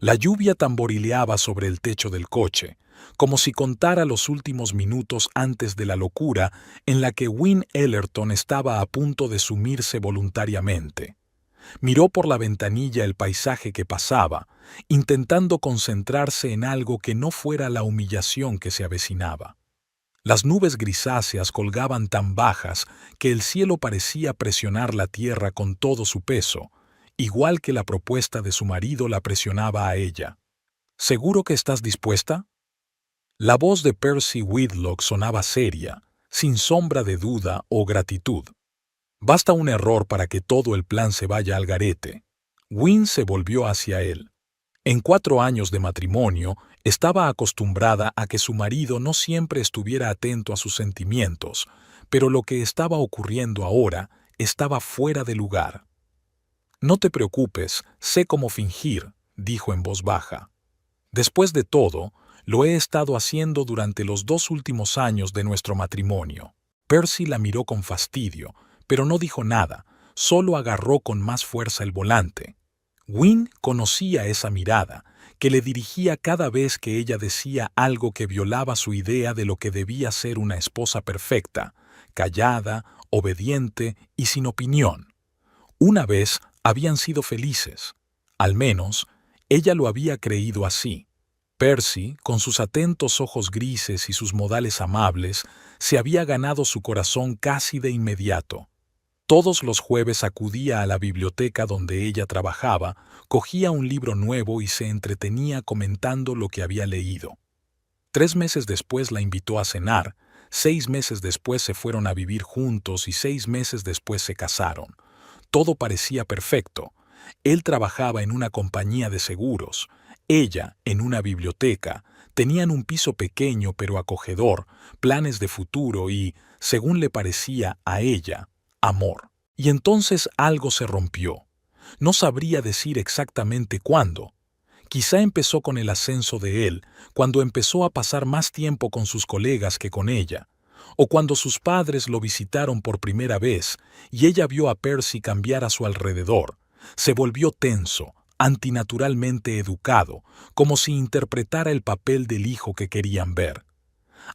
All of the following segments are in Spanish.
La lluvia tamborileaba sobre el techo del coche, como si contara los últimos minutos antes de la locura en la que Wynne Ellerton estaba a punto de sumirse voluntariamente. Miró por la ventanilla el paisaje que pasaba, intentando concentrarse en algo que no fuera la humillación que se avecinaba. Las nubes grisáceas colgaban tan bajas que el cielo parecía presionar la tierra con todo su peso, igual que la propuesta de su marido la presionaba a ella. ¿Seguro que estás dispuesta? La voz de Percy Whitlock sonaba seria, sin sombra de duda o gratitud. Basta un error para que todo el plan se vaya al garete. Wynne se volvió hacia él. En 4 años de matrimonio, estaba acostumbrada a que su marido no siempre estuviera atento a sus sentimientos, pero lo que estaba ocurriendo ahora estaba fuera de lugar. «No te preocupes, sé cómo fingir», dijo en voz baja. «Después de todo, lo he estado haciendo durante los 2 últimos años de nuestro matrimonio». Percy la miró con fastidio, pero no dijo nada, solo agarró con más fuerza el volante. Wynne conocía esa mirada, que le dirigía cada vez que ella decía algo que violaba su idea de lo que debía ser una esposa perfecta, callada, obediente y sin opinión. Una vez habían sido felices. Al menos, ella lo había creído así. Percy, con sus atentos ojos grises y sus modales amables, se había ganado su corazón casi de inmediato. Todos los jueves acudía a la biblioteca donde ella trabajaba, cogía un libro nuevo y se entretenía comentando lo que había leído. 3 meses después la invitó a cenar, 6 meses después se fueron a vivir juntos y 6 meses después se casaron. Todo parecía perfecto. Él trabajaba en una compañía de seguros, ella en una biblioteca, tenían un piso pequeño pero acogedor, planes de futuro y, según le parecía a ella, amor. Y entonces algo se rompió. No sabría decir exactamente cuándo. Quizá empezó con el ascenso de él, cuando empezó a pasar más tiempo con sus colegas que con ella, o cuando sus padres lo visitaron por primera vez y ella vio a Percy cambiar a su alrededor. Se volvió tenso, antinaturalmente educado, como si interpretara el papel del hijo que querían ver.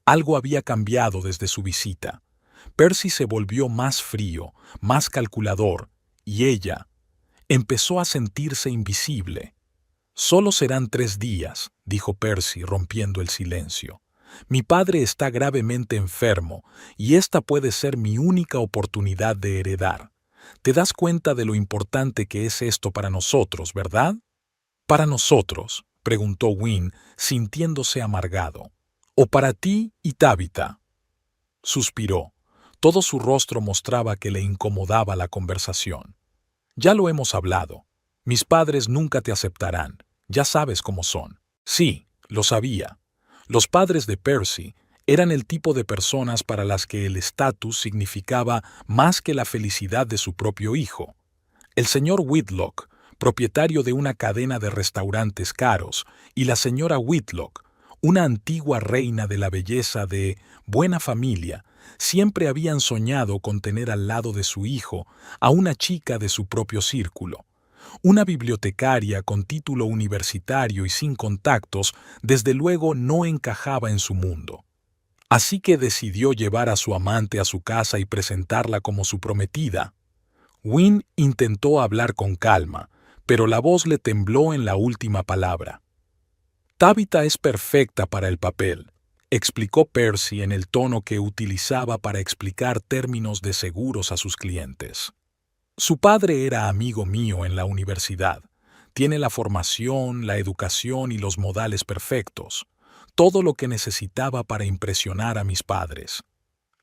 Algo había cambiado desde su visita. Percy se volvió más frío, más calculador, y ella empezó a sentirse invisible. «Solo serán 3 días», dijo Percy, rompiendo el silencio. «Mi padre está gravemente enfermo, y esta puede ser mi única oportunidad de heredar. ¿Te das cuenta de lo importante que es esto para nosotros, verdad?» «¿Para nosotros?», preguntó Wynne, sintiéndose amargado. «¿O para ti y Tabitha?». Suspiró. Todo su rostro mostraba que le incomodaba la conversación. «Ya lo hemos hablado. Mis padres nunca te aceptarán. Ya sabes cómo son». Sí, lo sabía. Los padres de Percy eran el tipo de personas para las que el estatus significaba más que la felicidad de su propio hijo. El señor Whitlock, propietario de una cadena de restaurantes caros, y la señora Whitlock, una antigua reina de la belleza de buena familia, siempre habían soñado con tener al lado de su hijo a una chica de su propio círculo. Una bibliotecaria con título universitario y sin contactos, desde luego no encajaba en su mundo. Así que decidió llevar a su amante a su casa y presentarla como su prometida. Wynne intentó hablar con calma, pero la voz le tembló en la última palabra. «Tabitha es perfecta para el papel», explicó Percy en el tono que utilizaba para explicar términos de seguros a sus clientes. «Su padre era amigo mío en la universidad. Tiene la formación, la educación y los modales perfectos. Todo lo que necesitaba para impresionar a mis padres.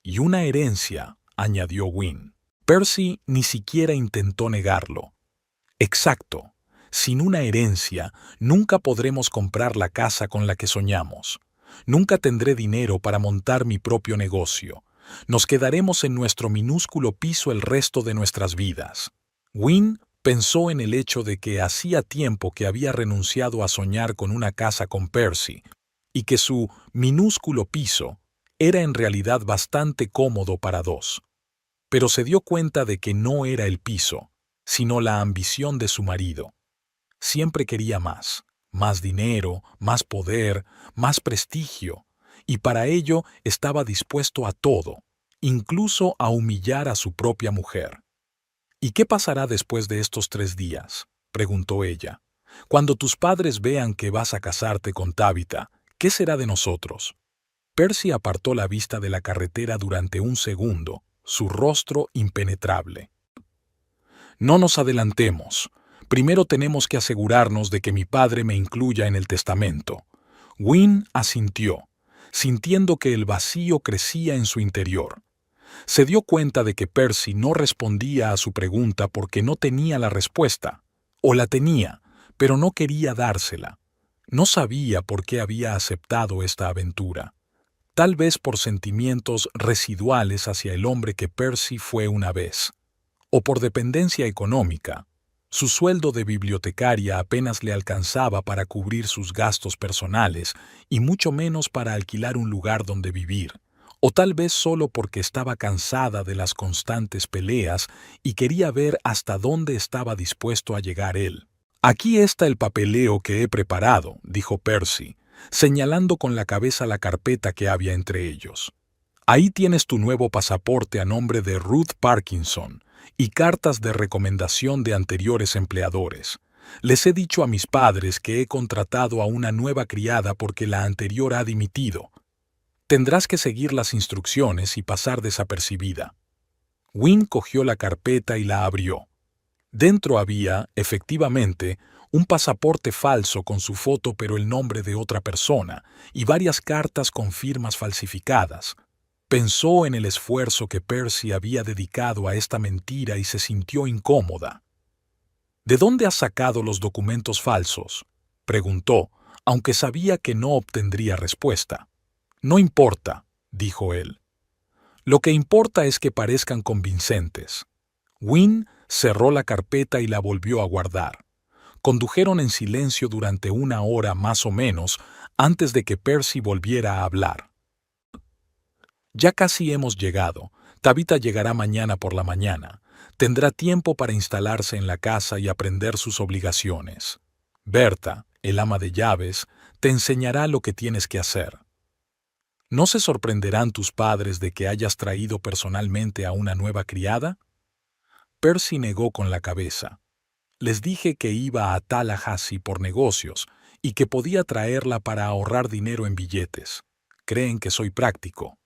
Y una herencia», añadió Wynne. Percy ni siquiera intentó negarlo. «Exacto. Sin una herencia, nunca podremos comprar la casa con la que soñamos. Nunca tendré dinero para montar mi propio negocio. Nos quedaremos en nuestro minúsculo piso el resto de nuestras vidas». Wynne pensó en el hecho de que hacía tiempo que había renunciado a soñar con una casa con Percy, y que su minúsculo piso era en realidad bastante cómodo para 2. Pero se dio cuenta de que no era el piso, sino la ambición de su marido. Siempre quería más, más dinero, más poder, más prestigio, y para ello estaba dispuesto a todo, incluso a humillar a su propia mujer. ¿Y qué pasará después de estos 3 días?, preguntó ella. Cuando tus padres vean que vas a casarte con Tabitha, ¿qué será de nosotros? Percy apartó la vista de la carretera durante un segundo, su rostro impenetrable. No nos adelantemos. Primero tenemos que asegurarnos de que mi padre me incluya en el testamento. Wynne asintió, sintiendo que el vacío crecía en su interior. Se dio cuenta de que Percy no respondía a su pregunta porque no tenía la respuesta, o la tenía, pero no quería dársela. No sabía por qué había aceptado esta aventura. Tal vez por sentimientos residuales hacia el hombre que Percy fue una vez, o por dependencia económica. Su sueldo de bibliotecaria apenas le alcanzaba para cubrir sus gastos personales y mucho menos para alquilar un lugar donde vivir, o tal vez solo porque estaba cansada de las constantes peleas y quería ver hasta dónde estaba dispuesto a llegar él. «Aquí está el papeleo que he preparado», dijo Percy, señalando con la cabeza la carpeta que había entre ellos. «Ahí tienes tu nuevo pasaporte a nombre de Ruth Parkinson y cartas de recomendación de anteriores empleadores. Les he dicho a mis padres que he contratado a una nueva criada porque la anterior ha dimitido. Tendrás que seguir las instrucciones y pasar desapercibida». Wynne cogió la carpeta y la abrió. Dentro había, efectivamente, un pasaporte falso con su foto pero el nombre de otra persona, y varias cartas con firmas falsificadas. Pensó en el esfuerzo que Percy había dedicado a esta mentira y se sintió incómoda. «¿De dónde has sacado los documentos falsos?», preguntó, aunque sabía que no obtendría respuesta. «No importa», dijo él. «Lo que importa es que parezcan convincentes». Wynne cerró la carpeta y la volvió a guardar. Condujeron en silencio durante 1 hora más o menos antes de que Percy volviera a hablar. «Ya casi hemos llegado. Tabitha llegará mañana por la mañana. Tendrá tiempo para instalarse en la casa y aprender sus obligaciones. Berta, el ama de llaves, te enseñará lo que tienes que hacer. ¿No se sorprenderán tus padres de que hayas traído personalmente a una nueva criada?» Percy negó con la cabeza. «Les dije que iba a Tallahassee por negocios y que podía traerla para ahorrar dinero en billetes. Creen que soy práctico».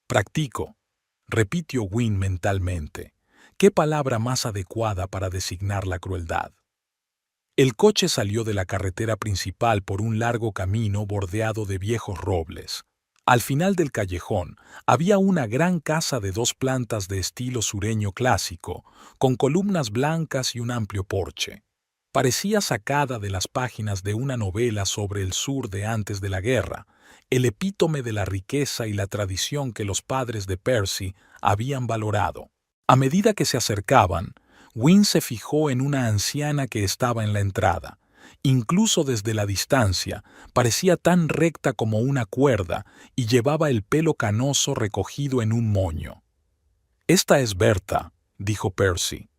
«Practico», repitió Wynne mentalmente. ¿Qué palabra más adecuada para designar la crueldad? El coche salió de la carretera principal por un largo camino bordeado de viejos robles. Al final del callejón había una gran casa de 2 plantas de estilo sureño clásico, con columnas blancas y un amplio porche. Parecía sacada de las páginas de una novela sobre el sur de antes de la guerra, el epítome de la riqueza y la tradición que los padres de Percy habían valorado. A medida que se acercaban, Wynne se fijó en una anciana que estaba en la entrada. Incluso desde la distancia, parecía tan recta como una cuerda y llevaba el pelo canoso recogido en un moño. «Esta es Berta», dijo Percy.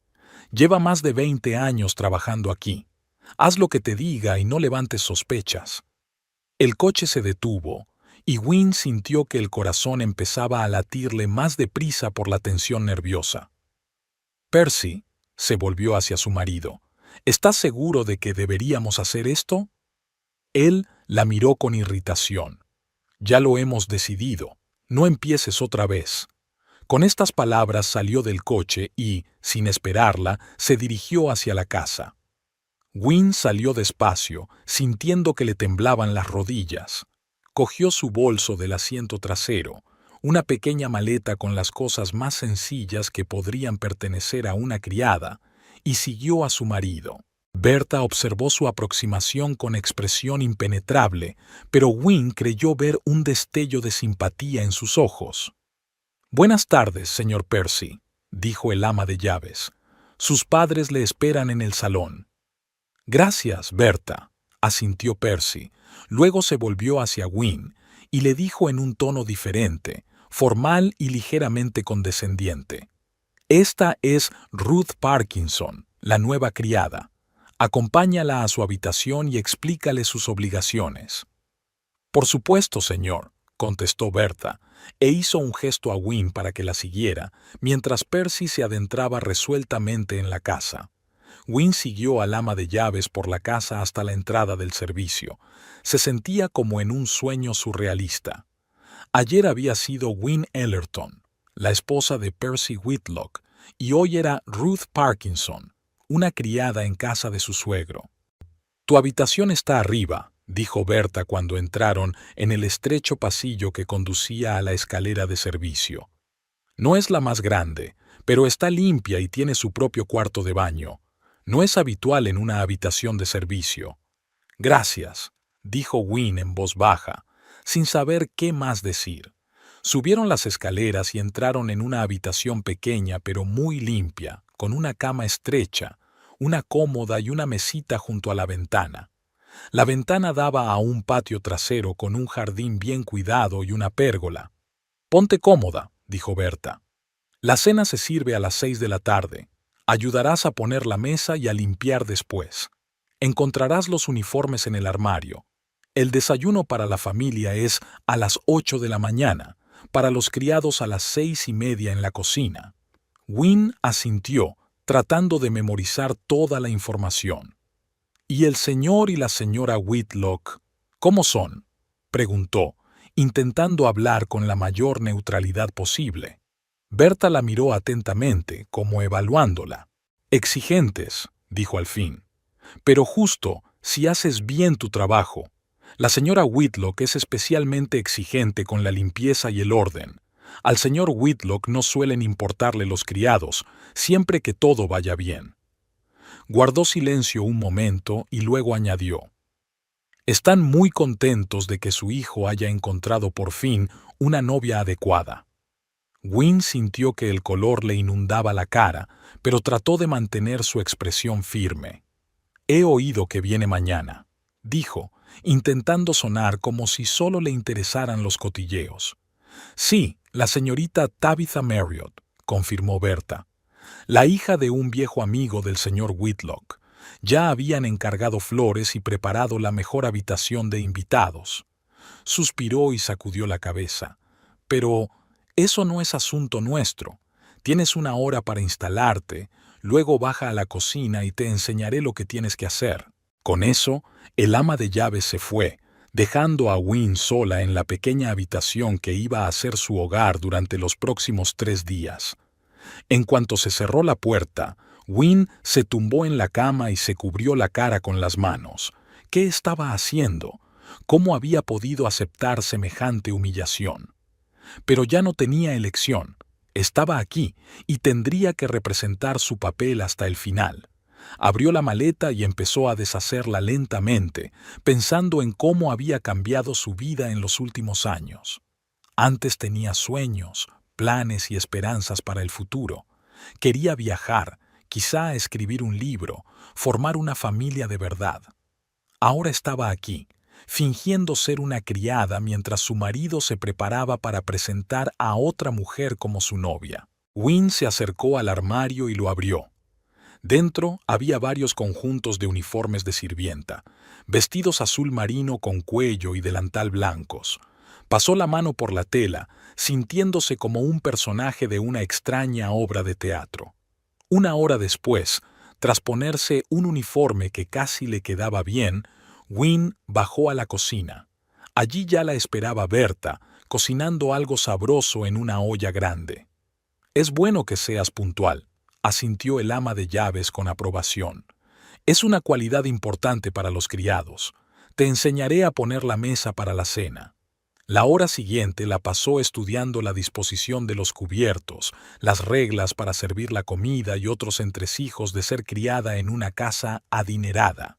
«Lleva más de 20 años trabajando aquí. Haz lo que te diga y no levantes sospechas». El coche se detuvo, y Wynne sintió que el corazón empezaba a latirle más deprisa por la tensión nerviosa. «Percy», se volvió hacia su marido, «¿estás seguro de que deberíamos hacer esto?» Él la miró con irritación. «Ya lo hemos decidido. No empieces otra vez». Con estas palabras salió del coche y, sin esperarla, se dirigió hacia la casa. Wynne salió despacio, sintiendo que le temblaban las rodillas. Cogió su bolso del asiento trasero, una pequeña maleta con las cosas más sencillas que podrían pertenecer a una criada, y siguió a su marido. Berta observó su aproximación con expresión impenetrable, pero Wynne creyó ver un destello de simpatía en sus ojos. «Buenas tardes, señor Percy», dijo el ama de llaves. «Sus padres le esperan en el salón». «Gracias, Berta», asintió Percy. Luego se volvió hacia Wynne y le dijo en un tono diferente, formal y ligeramente condescendiente: «Esta es Ruth Parkinson, la nueva criada. Acompáñala a su habitación y explícale sus obligaciones. Por supuesto, señor, contestó Berta, e hizo un gesto a Wynne para que la siguiera, mientras Percy se adentraba resueltamente en la casa. Wynne siguió al ama de llaves por la casa hasta la entrada del servicio. Se sentía como en un sueño surrealista. Ayer había sido Wynne Ellerton, la esposa de Percy Whitlock, y hoy era Ruth Parkinson, una criada en casa de su suegro. «Tu habitación está arriba», dijo Berta cuando entraron en el estrecho pasillo que conducía a la escalera de servicio. «No es la más grande, pero está limpia y tiene su propio cuarto de baño. No es habitual en una habitación de servicio». «Gracias», dijo Wynne en voz baja, sin saber qué más decir. Subieron las escaleras y entraron en una habitación pequeña pero muy limpia, con una cama estrecha, una cómoda y una mesita junto a la ventana. La ventana daba a un patio trasero con un jardín bien cuidado y una pérgola. «Ponte cómoda», dijo Berta. «La cena se sirve a las 6 de la tarde. Ayudarás a poner la mesa y a limpiar después. Encontrarás los uniformes en el armario. El desayuno para la familia es a las 8 de la mañana, para los criados a las 6:30 en la cocina». Wynne asintió, tratando de memorizar toda la información. «¿Y el señor y la señora Whitlock, cómo son?», preguntó, intentando hablar con la mayor neutralidad posible. Berta la miró atentamente, como evaluándola. «Exigentes», dijo al fin, «pero justo si haces bien tu trabajo. La señora Whitlock es especialmente exigente con la limpieza y el orden. Al señor Whitlock no suelen importarle los criados, siempre que todo vaya bien». Guardó silencio un momento y luego añadió: «Están muy contentos de que su hijo haya encontrado por fin una novia adecuada». Wynne sintió que el color le inundaba la cara, pero trató de mantener su expresión firme. «He oído que viene mañana», dijo, intentando sonar como si solo le interesaran los cotilleos. «Sí, la señorita Tabitha Marriott», confirmó Berta, «la hija de un viejo amigo del señor Whitlock. Ya habían encargado flores y preparado la mejor habitación de invitados». Suspiró y sacudió la cabeza. «Pero eso no es asunto nuestro. Tienes una hora para instalarte, luego baja a la cocina y te enseñaré lo que tienes que hacer». Con eso, el ama de llaves se fue, dejando a Wynne sola en la pequeña habitación que iba a ser su hogar durante los próximos 3 días. En cuanto se cerró la puerta, Wynne se tumbó en la cama y se cubrió la cara con las manos. ¿Qué estaba haciendo? ¿Cómo había podido aceptar semejante humillación? Pero ya no tenía elección. Estaba aquí y tendría que representar su papel hasta el final. Abrió la maleta y empezó a deshacerla lentamente, pensando en cómo había cambiado su vida en los últimos años. Antes tenía sueños, planes y esperanzas para el futuro. Quería viajar, quizá escribir un libro, formar una familia de verdad. Ahora estaba aquí, fingiendo ser una criada mientras su marido se preparaba para presentar a otra mujer como su novia. Wynne se acercó al armario y lo abrió. Dentro había varios conjuntos de uniformes de sirvienta, vestidos azul marino con cuello y delantal blancos. Pasó la mano por la tela, sintiéndose como un personaje de una extraña obra de teatro. Una hora después, tras ponerse un uniforme que casi le quedaba bien, Wynne bajó a la cocina. Allí ya la esperaba Berta, cocinando algo sabroso en una olla grande. «Es bueno que seas puntual», asintió el ama de llaves con aprobación. «Es una cualidad importante para los criados. Te enseñaré a poner la mesa para la cena». La hora siguiente la pasó estudiando la disposición de los cubiertos, las reglas para servir la comida y otros entresijos de ser criada en una casa adinerada.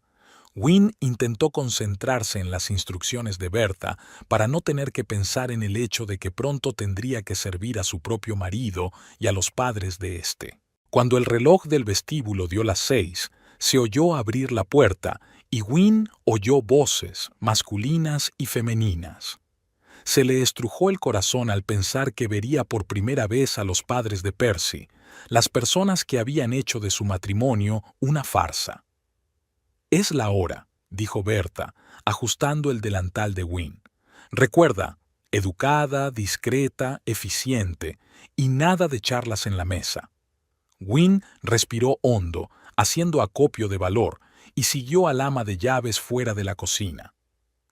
Wynne intentó concentrarse en las instrucciones de Berta para no tener que pensar en el hecho de que pronto tendría que servir a su propio marido y a los padres de éste. Cuando el reloj del vestíbulo dio las 6, se oyó abrir la puerta y Wynne oyó voces masculinas y femeninas. Se le estrujó el corazón al pensar que vería por primera vez a los padres de Percy, las personas que habían hecho de su matrimonio una farsa. Es la hora, dijo Berta, ajustando el delantal de Wynne. Recuerda, educada, discreta, eficiente, y nada de charlas en la mesa. Wynne respiró hondo, haciendo acopio de valor, y siguió al ama de llaves fuera de la cocina.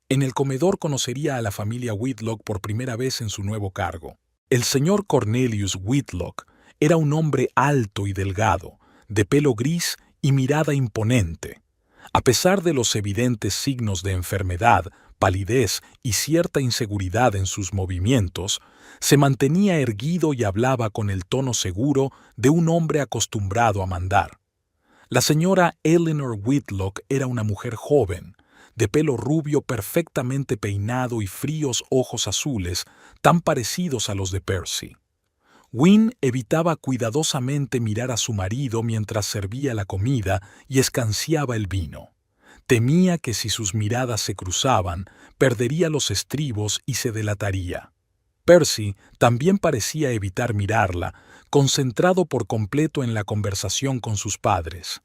En el comedor conocería a la familia Whitlock por primera vez en su nuevo cargo. El señor Cornelius Whitlock era un hombre alto y delgado, de pelo gris y mirada imponente. A pesar de los evidentes signos de enfermedad, palidez y cierta inseguridad en sus movimientos, se mantenía erguido y hablaba con el tono seguro de un hombre acostumbrado a mandar. La señora Eleanor Whitlock era una mujer joven, de pelo rubio perfectamente peinado y fríos ojos azules, tan parecidos a los de Percy. Wynne evitaba cuidadosamente mirar a su marido mientras servía la comida y escanciaba el vino. Temía que si sus miradas se cruzaban, perdería los estribos y se delataría. Percy también parecía evitar mirarla, concentrado por completo en la conversación con sus padres.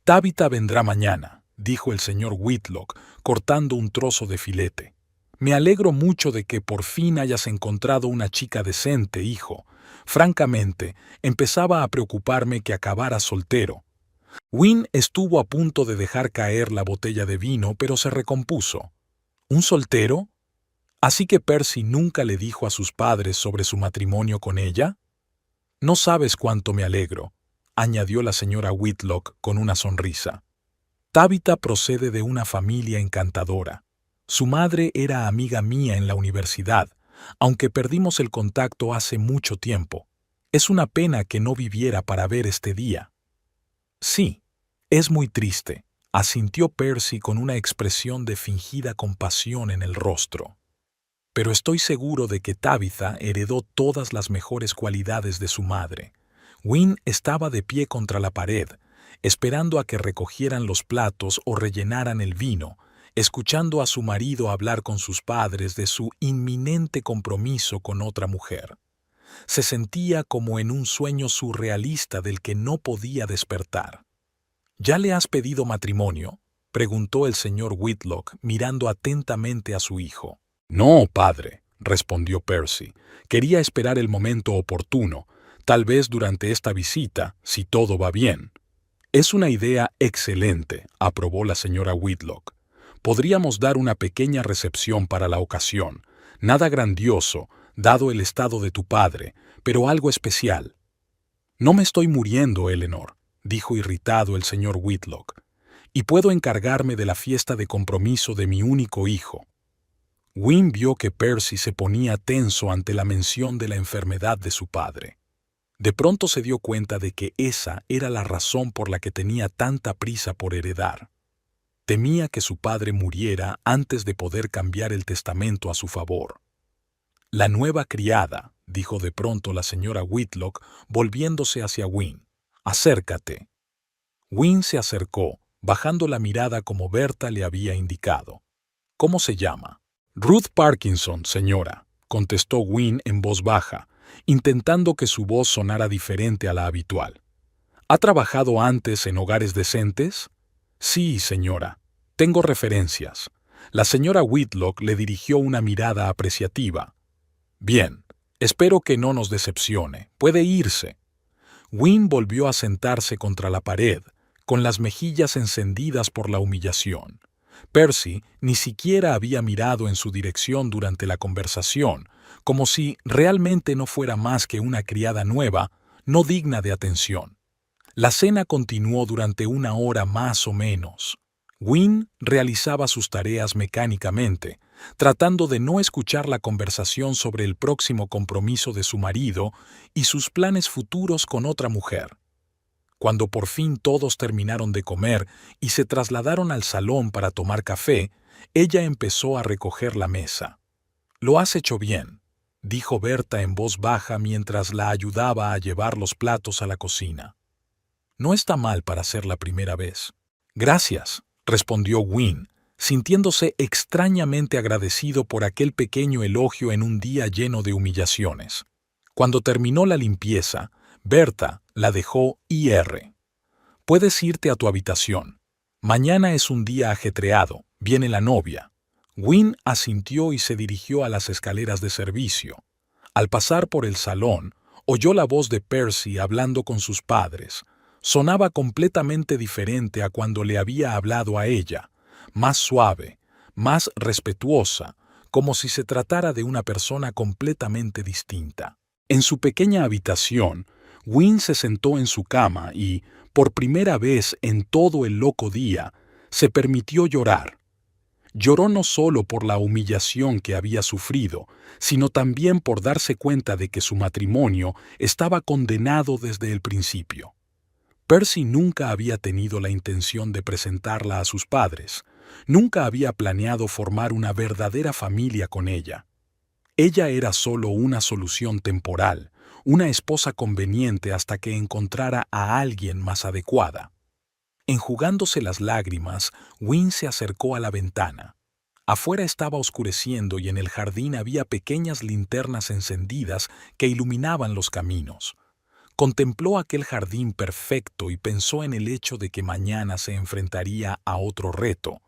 «Tabitha vendrá mañana», dijo el señor Whitlock, cortando un trozo de filete. «Me alegro mucho de que por fin hayas encontrado una chica decente, hijo. Francamente, empezaba a preocuparme que acabaras soltero». Wynne estuvo a punto de dejar caer la botella de vino, pero se recompuso. ¿Un soltero? ¿Así que Percy nunca le dijo a sus padres sobre su matrimonio con ella? No sabes cuánto me alegro, añadió la señora Whitlock con una sonrisa. Tabitha procede de una familia encantadora. Su madre era amiga mía en la universidad, aunque perdimos el contacto hace mucho tiempo. Es una pena que no viviera para ver este día. Sí, es muy triste, asintió Percy con una expresión de fingida compasión en el rostro. Pero estoy seguro de que Tabitha heredó todas las mejores cualidades de su madre. Wynne estaba de pie contra la pared, esperando a que recogieran los platos o rellenaran el vino, escuchando a su marido hablar con sus padres de su inminente compromiso con otra mujer. Se sentía como en un sueño surrealista del que no podía despertar. ¿Ya le has pedido matrimonio?, preguntó el señor Whitlock, mirando atentamente a su hijo. No, padre, respondió Percy. Quería esperar el momento oportuno, tal vez durante esta visita, si todo va bien. Es una idea excelente, aprobó la señora Whitlock. Podríamos dar una pequeña recepción para la ocasión, nada grandioso, dado el estado de tu padre, pero algo especial. No me estoy muriendo, Eleanor, dijo irritado el señor Whitlock, y puedo encargarme de la fiesta de compromiso de mi único hijo. Wynne vio que Percy se ponía tenso ante la mención de la enfermedad de su padre. De pronto se dio cuenta de que esa era la razón por la que tenía tanta prisa por heredar. Temía que su padre muriera antes de poder cambiar el testamento a su favor. La nueva criada, dijo de pronto la señora Whitlock, volviéndose hacia Wynne. Acércate. Wynne se acercó, bajando la mirada como Berta le había indicado. ¿Cómo se llama? Ruth Parkinson, señora, contestó Wynne en voz baja, intentando que su voz sonara diferente a la habitual. ¿Ha trabajado antes en hogares decentes? Sí, señora. Tengo referencias. La señora Whitlock le dirigió una mirada apreciativa. Bien, espero que no nos decepcione. Puede irse. Wynne volvió a sentarse contra la pared, con las mejillas encendidas por la humillación. Percy ni siquiera había mirado en su dirección durante la conversación, como si realmente no fuera más que una criada nueva, no digna de atención. La cena continuó durante una hora más o menos. Wynne realizaba sus tareas mecánicamente, tratando de no escuchar la conversación sobre el próximo compromiso de su marido y sus planes futuros con otra mujer. Cuando por fin todos terminaron de comer y se trasladaron al salón para tomar café, ella empezó a recoger la mesa. «Lo has hecho bien», dijo Berta en voz baja mientras la ayudaba a llevar los platos a la cocina. «No está mal para ser la primera vez». «Gracias», respondió Wynne, sintiéndose extrañamente agradecido por aquel pequeño elogio en un día lleno de humillaciones. Cuando terminó la limpieza, Berta la dejó ir. «Puedes irte a tu habitación. Mañana es un día ajetreado, viene la novia. Wynne asintió y se dirigió a las escaleras de servicio. Al pasar por el salón, oyó la voz de Percy hablando con sus padres. Sonaba completamente diferente a cuando le había hablado a ella, más suave, más respetuosa, como si se tratara de una persona completamente distinta. En su pequeña habitación, Wynne se sentó en su cama y, por primera vez en todo el loco día, se permitió llorar. Lloró no solo por la humillación que había sufrido, sino también por darse cuenta de que su matrimonio estaba condenado desde el principio. Percy nunca había tenido la intención de presentarla a sus padres, nunca había planeado formar una verdadera familia con ella. Ella era solo una solución temporal, una esposa conveniente hasta que encontrara a alguien más adecuada. Enjugándose las lágrimas, Wynne se acercó a la ventana. Afuera estaba oscureciendo y en el jardín había pequeñas linternas encendidas que iluminaban los caminos. Contempló aquel jardín perfecto y pensó en el hecho de que mañana se enfrentaría a otro reto: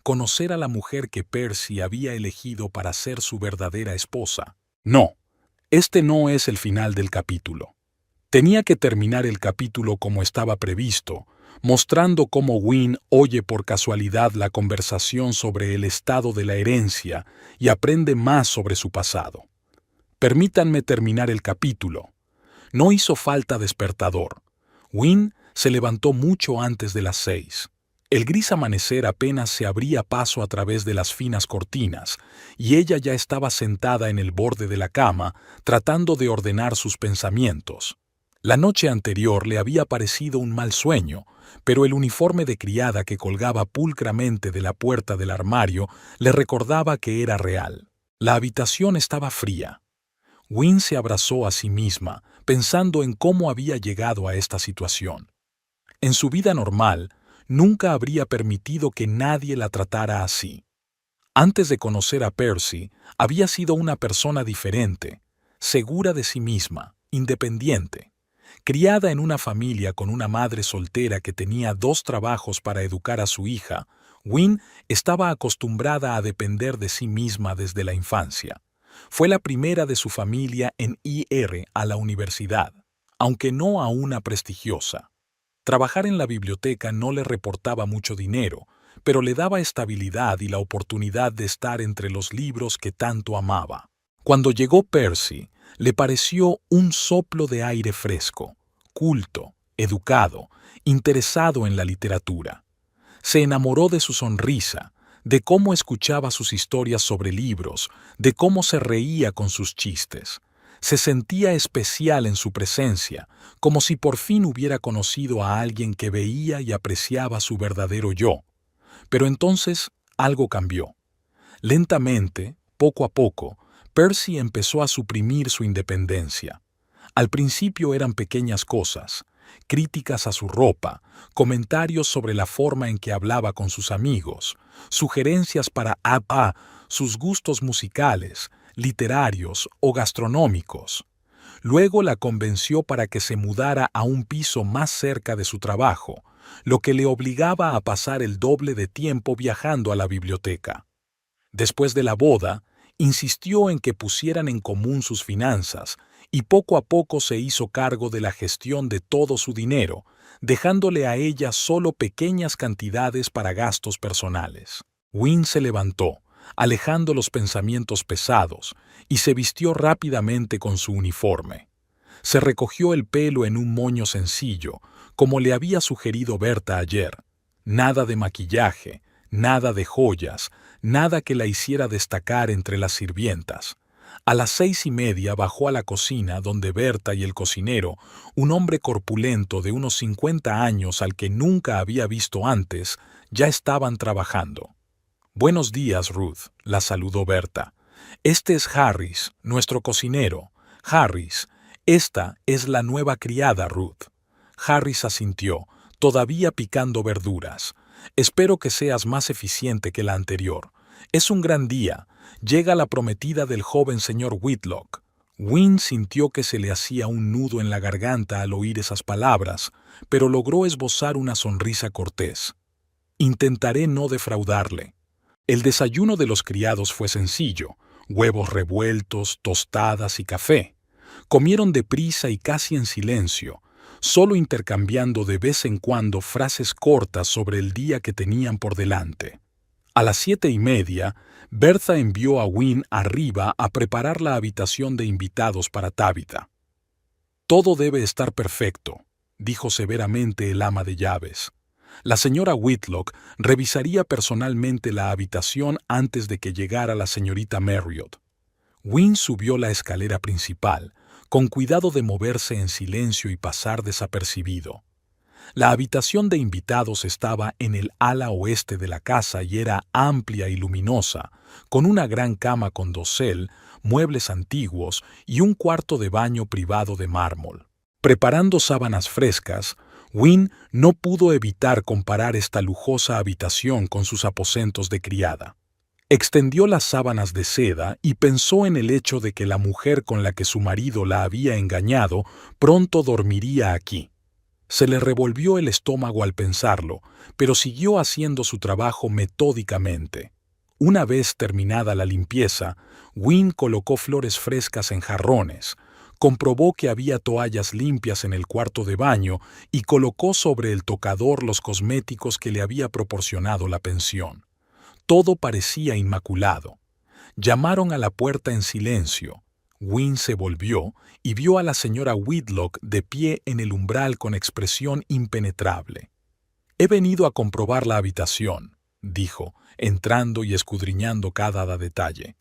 conocer a la mujer que Percy había elegido para ser su verdadera esposa. No, este no es el final del capítulo. Tenía que terminar el capítulo como estaba previsto, mostrando cómo Wynne oye por casualidad la conversación sobre el estado de la herencia y aprende más sobre su pasado. Permítanme terminar el capítulo. No hizo falta despertador. Wynne se levantó mucho antes de las 6. El gris amanecer apenas se abría paso a través de las finas cortinas, y ella ya estaba sentada en el borde de la cama, tratando de ordenar sus pensamientos. La noche anterior le había parecido un mal sueño, pero el uniforme de criada que colgaba pulcramente de la puerta del armario le recordaba que era real. La habitación estaba fría. Wynne se abrazó a sí misma, pensando en cómo había llegado a esta situación. En su vida normal, nunca habría permitido que nadie la tratara así. Antes de conocer a Percy, había sido una persona diferente, segura de sí misma, independiente. Criada en una familia con una madre soltera que tenía 2 trabajos para educar a su hija, Wynne estaba acostumbrada a depender de sí misma desde la infancia. Fue la primera de su familia en ir a la universidad, aunque no a una prestigiosa. Trabajar en la biblioteca no le reportaba mucho dinero, pero le daba estabilidad y la oportunidad de estar entre los libros que tanto amaba. Cuando llegó Percy, le pareció un soplo de aire fresco, culto, educado, interesado en la literatura. Se enamoró de su sonrisa, de cómo escuchaba sus historias sobre libros, de cómo se reía con sus chistes. Se sentía especial en su presencia, como si por fin hubiera conocido a alguien que veía y apreciaba su verdadero yo. Pero entonces algo cambió. Lentamente, poco a poco, Percy empezó a suprimir su independencia. Al principio eran pequeñas cosas: críticas a su ropa, comentarios sobre la forma en que hablaba con sus amigos, sugerencias para sus gustos musicales, literarios o gastronómicos. Luego la convenció para que se mudara a un piso más cerca de su trabajo, lo que le obligaba a pasar el doble de tiempo viajando a la biblioteca. Después de la boda, insistió en que pusieran en común sus finanzas y poco a poco se hizo cargo de la gestión de todo su dinero, dejándole a ella solo pequeñas cantidades para gastos personales. Wynne se levantó, alejando los pensamientos pesados, y se vistió rápidamente con su uniforme. Se recogió el pelo en un moño sencillo, como le había sugerido Berta ayer. Nada de maquillaje, nada de joyas, nada que la hiciera destacar entre las sirvientas. A las 6:30 bajó a la cocina donde Berta y el cocinero, un hombre corpulento de unos 50 años al que nunca había visto antes, ya estaban trabajando. «Buenos días, Ruth», la saludó Berta. «Este es Harris, nuestro cocinero. Harris, esta es la nueva criada, Ruth». Harris asintió, todavía picando verduras. «Espero que seas más eficiente que la anterior. Es un gran día. Llega la prometida del joven señor Whitlock». Wynne sintió que se le hacía un nudo en la garganta al oír esas palabras, pero logró esbozar una sonrisa cortés. Intentaré no defraudarle. El desayuno de los criados fue sencillo: huevos revueltos, tostadas y café. Comieron deprisa y casi en silencio, solo intercambiando de vez en cuando frases cortas sobre el día que tenían por delante. A las 7:30, Bertha envió a Wynne arriba a preparar la habitación de invitados para Tabitha. «Todo debe estar perfecto», dijo severamente el ama de llaves. La señora Whitlock revisaría personalmente la habitación antes de que llegara la señorita Marriott. Wynne subió la escalera principal, con cuidado de moverse en silencio y pasar desapercibido. La habitación de invitados estaba en el ala oeste de la casa y era amplia y luminosa, con una gran cama con dosel, muebles antiguos y un cuarto de baño privado de mármol. Preparando sábanas frescas, Wynne no pudo evitar comparar esta lujosa habitación con sus aposentos de criada. Extendió las sábanas de seda y pensó en el hecho de que la mujer con la que su marido la había engañado pronto dormiría aquí. Se le revolvió el estómago al pensarlo, pero siguió haciendo su trabajo metódicamente. Una vez terminada la limpieza, Wynne colocó flores frescas en jarrones, comprobó que había toallas limpias en el cuarto de baño y colocó sobre el tocador los cosméticos que le había proporcionado la pensión. Todo parecía inmaculado. Llamaron a la puerta en silencio. Wynne se volvió y vio a la señora Whitlock de pie en el umbral con expresión impenetrable. «He venido a comprobar la habitación», dijo, entrando y escudriñando cada detalle.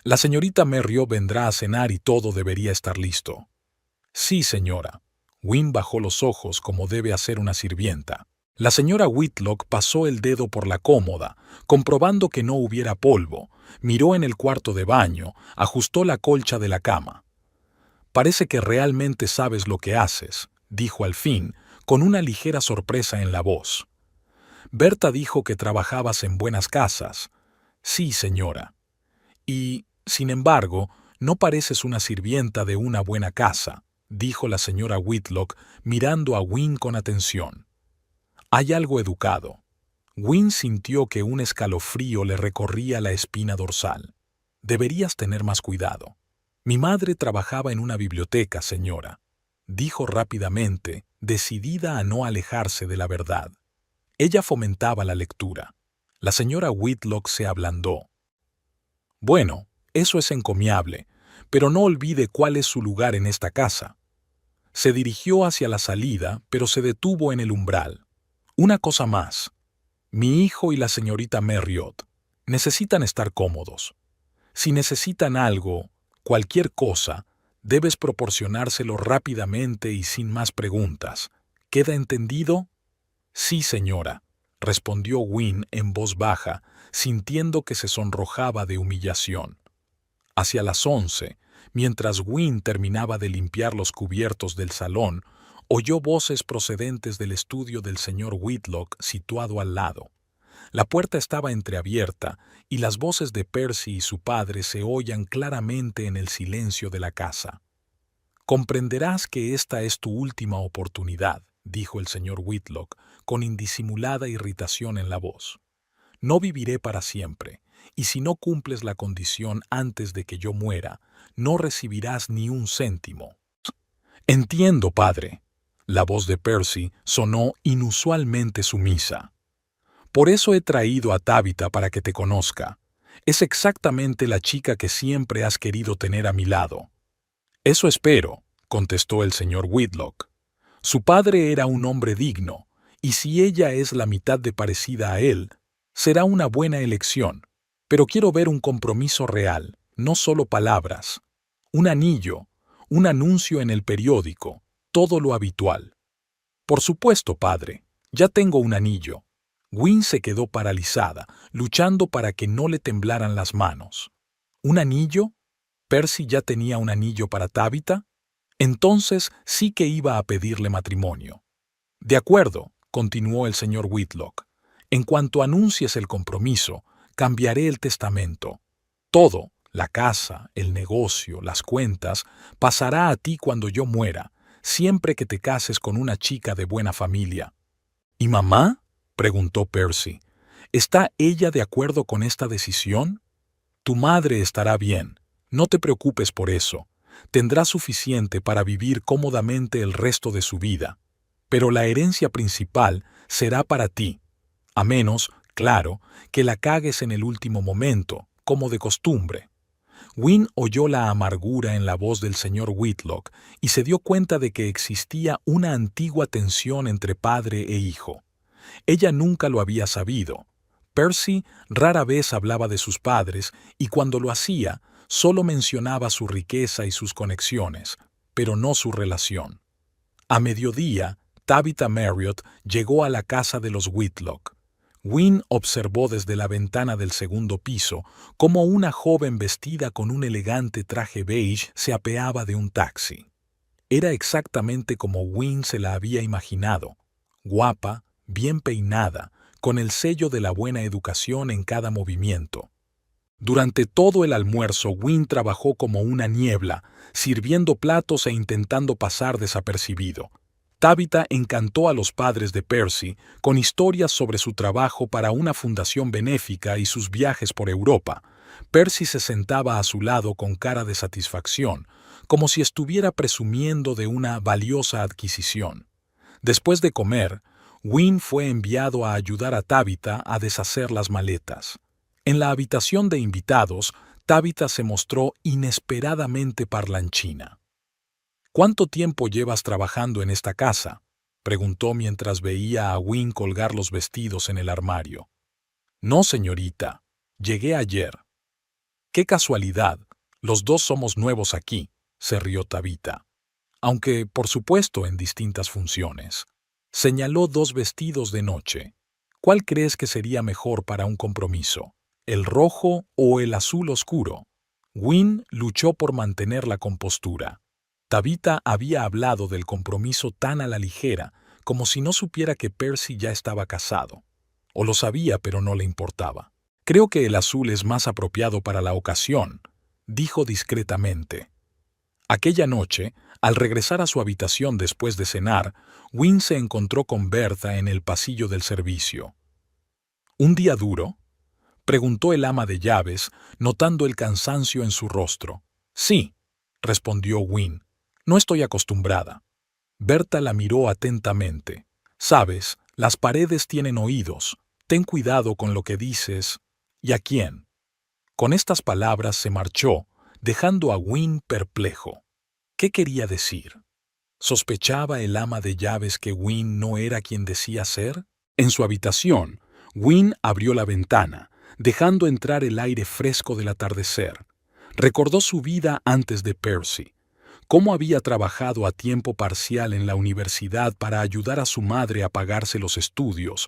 «La señorita Marriott vendrá a cenar y todo debería estar listo». «Sí, señora». Wynne bajó los ojos como debe hacer una sirvienta. La señora Whitlock pasó el dedo por la cómoda, comprobando que no hubiera polvo, miró en el cuarto de baño, ajustó la colcha de la cama. «Parece que realmente sabes lo que haces», dijo al fin, con una ligera sorpresa en la voz. «Bertha dijo que trabajabas en buenas casas». «Sí, señora». «Y, sin embargo, no pareces una sirvienta de una buena casa», dijo la señora Whitlock, mirando a Wynne con atención. «Hay algo educado». Wynne sintió que un escalofrío le recorría la espina dorsal. «Deberías tener más cuidado». «Mi madre trabajaba en una biblioteca, señora», dijo rápidamente, decidida a no alejarse de la verdad. Ella fomentaba la lectura. La señora Whitlock se ablandó. «Bueno, eso es encomiable, pero no olvide cuál es su lugar en esta casa». Se dirigió hacia la salida, pero se detuvo en el umbral. «Una cosa más. Mi hijo y la señorita Marriott necesitan estar cómodos. Si necesitan algo, cualquier cosa, debes proporcionárselo rápidamente y sin más preguntas. ¿Queda entendido?» «Sí, señora», respondió Wynne en voz baja, sintiendo que se sonrojaba de humillación. Hacia las 11, mientras Wynne terminaba de limpiar los cubiertos del salón, oyó voces procedentes del estudio del señor Whitlock situado al lado. La puerta estaba entreabierta y las voces de Percy y su padre se oían claramente en el silencio de la casa. «Comprenderás que esta es tu última oportunidad», dijo el señor Whitlock, con indisimulada irritación en la voz. «No viviré para siempre, y si no cumples la condición antes de que yo muera, no recibirás ni un céntimo». «Entiendo, padre». La voz de Percy sonó inusualmente sumisa. «Por eso he traído a Tabitha para que te conozca. Es exactamente la chica que siempre has querido tener a mi lado». «Eso espero», contestó el señor Whitlock. «Su padre era un hombre digno, y si ella es la mitad de parecida a él, será una buena elección. Pero quiero ver un compromiso real, no solo palabras. Un anillo, un anuncio en el periódico, todo lo habitual». «Por supuesto, padre, ya tengo un anillo». Wynne se quedó paralizada, luchando para que no le temblaran las manos. ¿Un anillo? ¿Percy ya tenía un anillo para Tabitha? Entonces sí que iba a pedirle matrimonio. «De acuerdo», continuó el señor Whitlock. «En cuanto anuncies el compromiso, cambiaré el testamento. Todo, la casa, el negocio, las cuentas, pasará a ti cuando yo muera, siempre que te cases con una chica de buena familia». «¿Y mamá?», preguntó Percy, ¿Está ella de acuerdo con esta decisión? Tu madre estará bien. No te preocupes por eso. Tendrá suficiente para vivir cómodamente el resto de su vida. Pero la herencia principal será para ti. A menos, claro, que la cagues en el último momento, como de costumbre. Wynne oyó la amargura en la voz del señor Whitlock y se dio cuenta de que existía una antigua tensión entre padre e hijo. Ella nunca lo había sabido. Percy rara vez hablaba de sus padres y cuando lo hacía, solo mencionaba su riqueza y sus conexiones, pero no su relación. A mediodía, Tabitha Marriott llegó a la casa de los Whitlock. Wynne observó desde la ventana del segundo piso cómo una joven vestida con un elegante traje beige se apeaba de un taxi. Era exactamente como Wynne se la había imaginado, guapa, bien peinada, con el sello de la buena educación en cada movimiento. Durante todo el almuerzo, Wynne trabajó como una niebla, sirviendo platos e intentando pasar desapercibido. Tabitha encantó a los padres de Percy con historias sobre su trabajo para una fundación benéfica y sus viajes por Europa. Percy se sentaba a su lado con cara de satisfacción, como si estuviera presumiendo de una valiosa adquisición. Después de comer, Wynne fue enviado a ayudar a Tabitha a deshacer las maletas. En la habitación de invitados, Tabitha se mostró inesperadamente parlanchina. ¿Cuánto tiempo llevas trabajando en esta casa?, preguntó mientras veía a Wynne colgar los vestidos en el armario. No, señorita. Llegué ayer. ¡Qué casualidad! Los dos somos nuevos aquí, se rió Tabitha. Aunque, por supuesto, en distintas funciones. Señaló dos vestidos de noche. ¿Cuál crees que sería mejor para un compromiso? ¿El rojo o el azul oscuro? Wynne luchó por mantener la compostura. Tabitha había hablado del compromiso tan a la ligera, como si no supiera que Percy ya estaba casado. O lo sabía, pero no le importaba. Creo que el azul es más apropiado para la ocasión, dijo discretamente. Aquella noche, al regresar a su habitación después de cenar, Wynne se encontró con Bertha en el pasillo del servicio. ¿Un día duro?, preguntó el ama de llaves, notando el cansancio en su rostro. Sí, respondió Wynne. No estoy acostumbrada. Bertha la miró atentamente. Sabes, las paredes tienen oídos. Ten cuidado con lo que dices. ¿Y a quién? Con estas palabras se marchó, dejando a Wynne perplejo. ¿Qué quería decir? ¿Sospechaba el ama de llaves que Wynne no era quien decía ser? En su habitación, Wynne abrió la ventana, dejando entrar el aire fresco del atardecer. Recordó su vida antes de Percy. Cómo había trabajado a tiempo parcial en la universidad para ayudar a su madre a pagarse los estudios,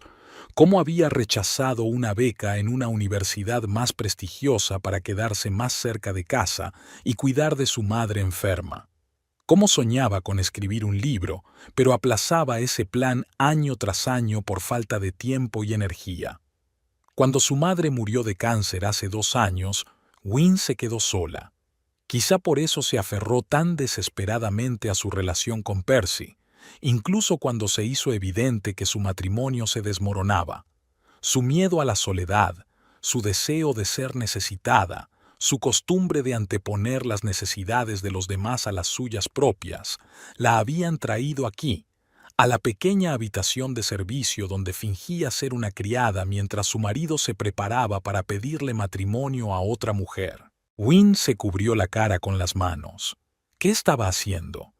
cómo había rechazado una beca en una universidad más prestigiosa para quedarse más cerca de casa y cuidar de su madre enferma. Cómo soñaba con escribir un libro, pero aplazaba ese plan año tras año por falta de tiempo y energía. Cuando su madre murió de cáncer hace 2 años, Wynne se quedó sola. Quizá por eso se aferró tan desesperadamente a su relación con Percy, incluso cuando se hizo evidente que su matrimonio se desmoronaba. Su miedo a la soledad, su deseo de ser necesitada, su costumbre de anteponer las necesidades de los demás a las suyas propias, la habían traído aquí, a la pequeña habitación de servicio donde fingía ser una criada mientras su marido se preparaba para pedirle matrimonio a otra mujer. Wynne se cubrió la cara con las manos. ¿Qué estaba haciendo?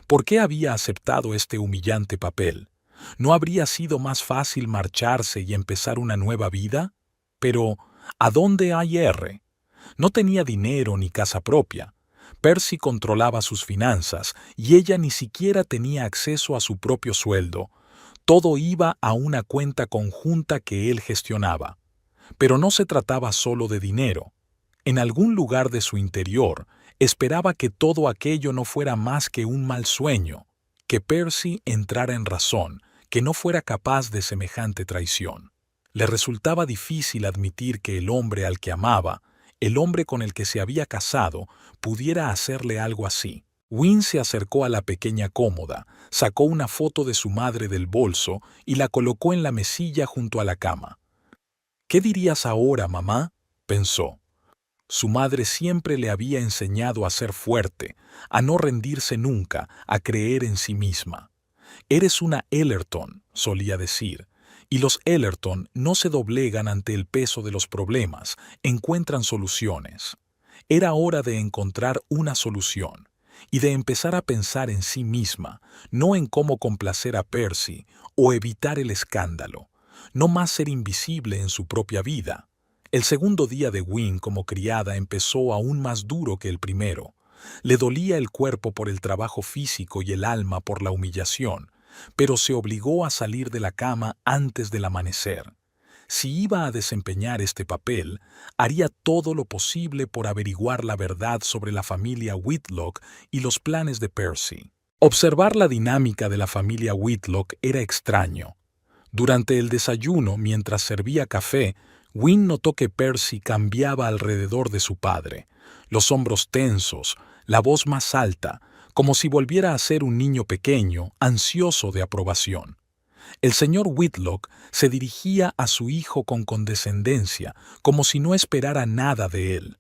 ¿Por qué había aceptado este humillante papel? ¿No habría sido más fácil marcharse y empezar una nueva vida? Pero, ¿a dónde hay R? No tenía dinero ni casa propia. Percy controlaba sus finanzas y ella ni siquiera tenía acceso a su propio sueldo. Todo iba a una cuenta conjunta que él gestionaba. Pero no se trataba solo de dinero. En algún lugar de su interior, esperaba que todo aquello no fuera más que un mal sueño, que Percy entrara en razón, que no fuera capaz de semejante traición. Le resultaba difícil admitir que el hombre al que amaba, el hombre con el que se había casado, pudiera hacerle algo así. Wynne se acercó a la pequeña cómoda, sacó una foto de su madre del bolso y la colocó en la mesilla junto a la cama. ¿Qué dirías ahora, mamá?, pensó. Su madre siempre le había enseñado a ser fuerte, a no rendirse nunca, a creer en sí misma. Eres una Ellerton, solía decir, y los Ellerton no se doblegan ante el peso de los problemas, encuentran soluciones. Era hora de encontrar una solución y de empezar a pensar en sí misma, no en cómo complacer a Percy o evitar el escándalo, no más ser invisible en su propia vida. El segundo día de Wynne como criada empezó aún más duro que el primero. Le dolía el cuerpo por el trabajo físico y el alma por la humillación, pero se obligó a salir de la cama antes del amanecer. Si iba a desempeñar este papel, haría todo lo posible por averiguar la verdad sobre la familia Whitlock y los planes de Percy. Observar la dinámica de la familia Whitlock era extraño. Durante el desayuno, mientras servía café, Wynne notó que Percy cambiaba alrededor de su padre, los hombros tensos, la voz más alta, como si volviera a ser un niño pequeño, ansioso de aprobación. El señor Whitlock se dirigía a su hijo con condescendencia, como si no esperara nada de él.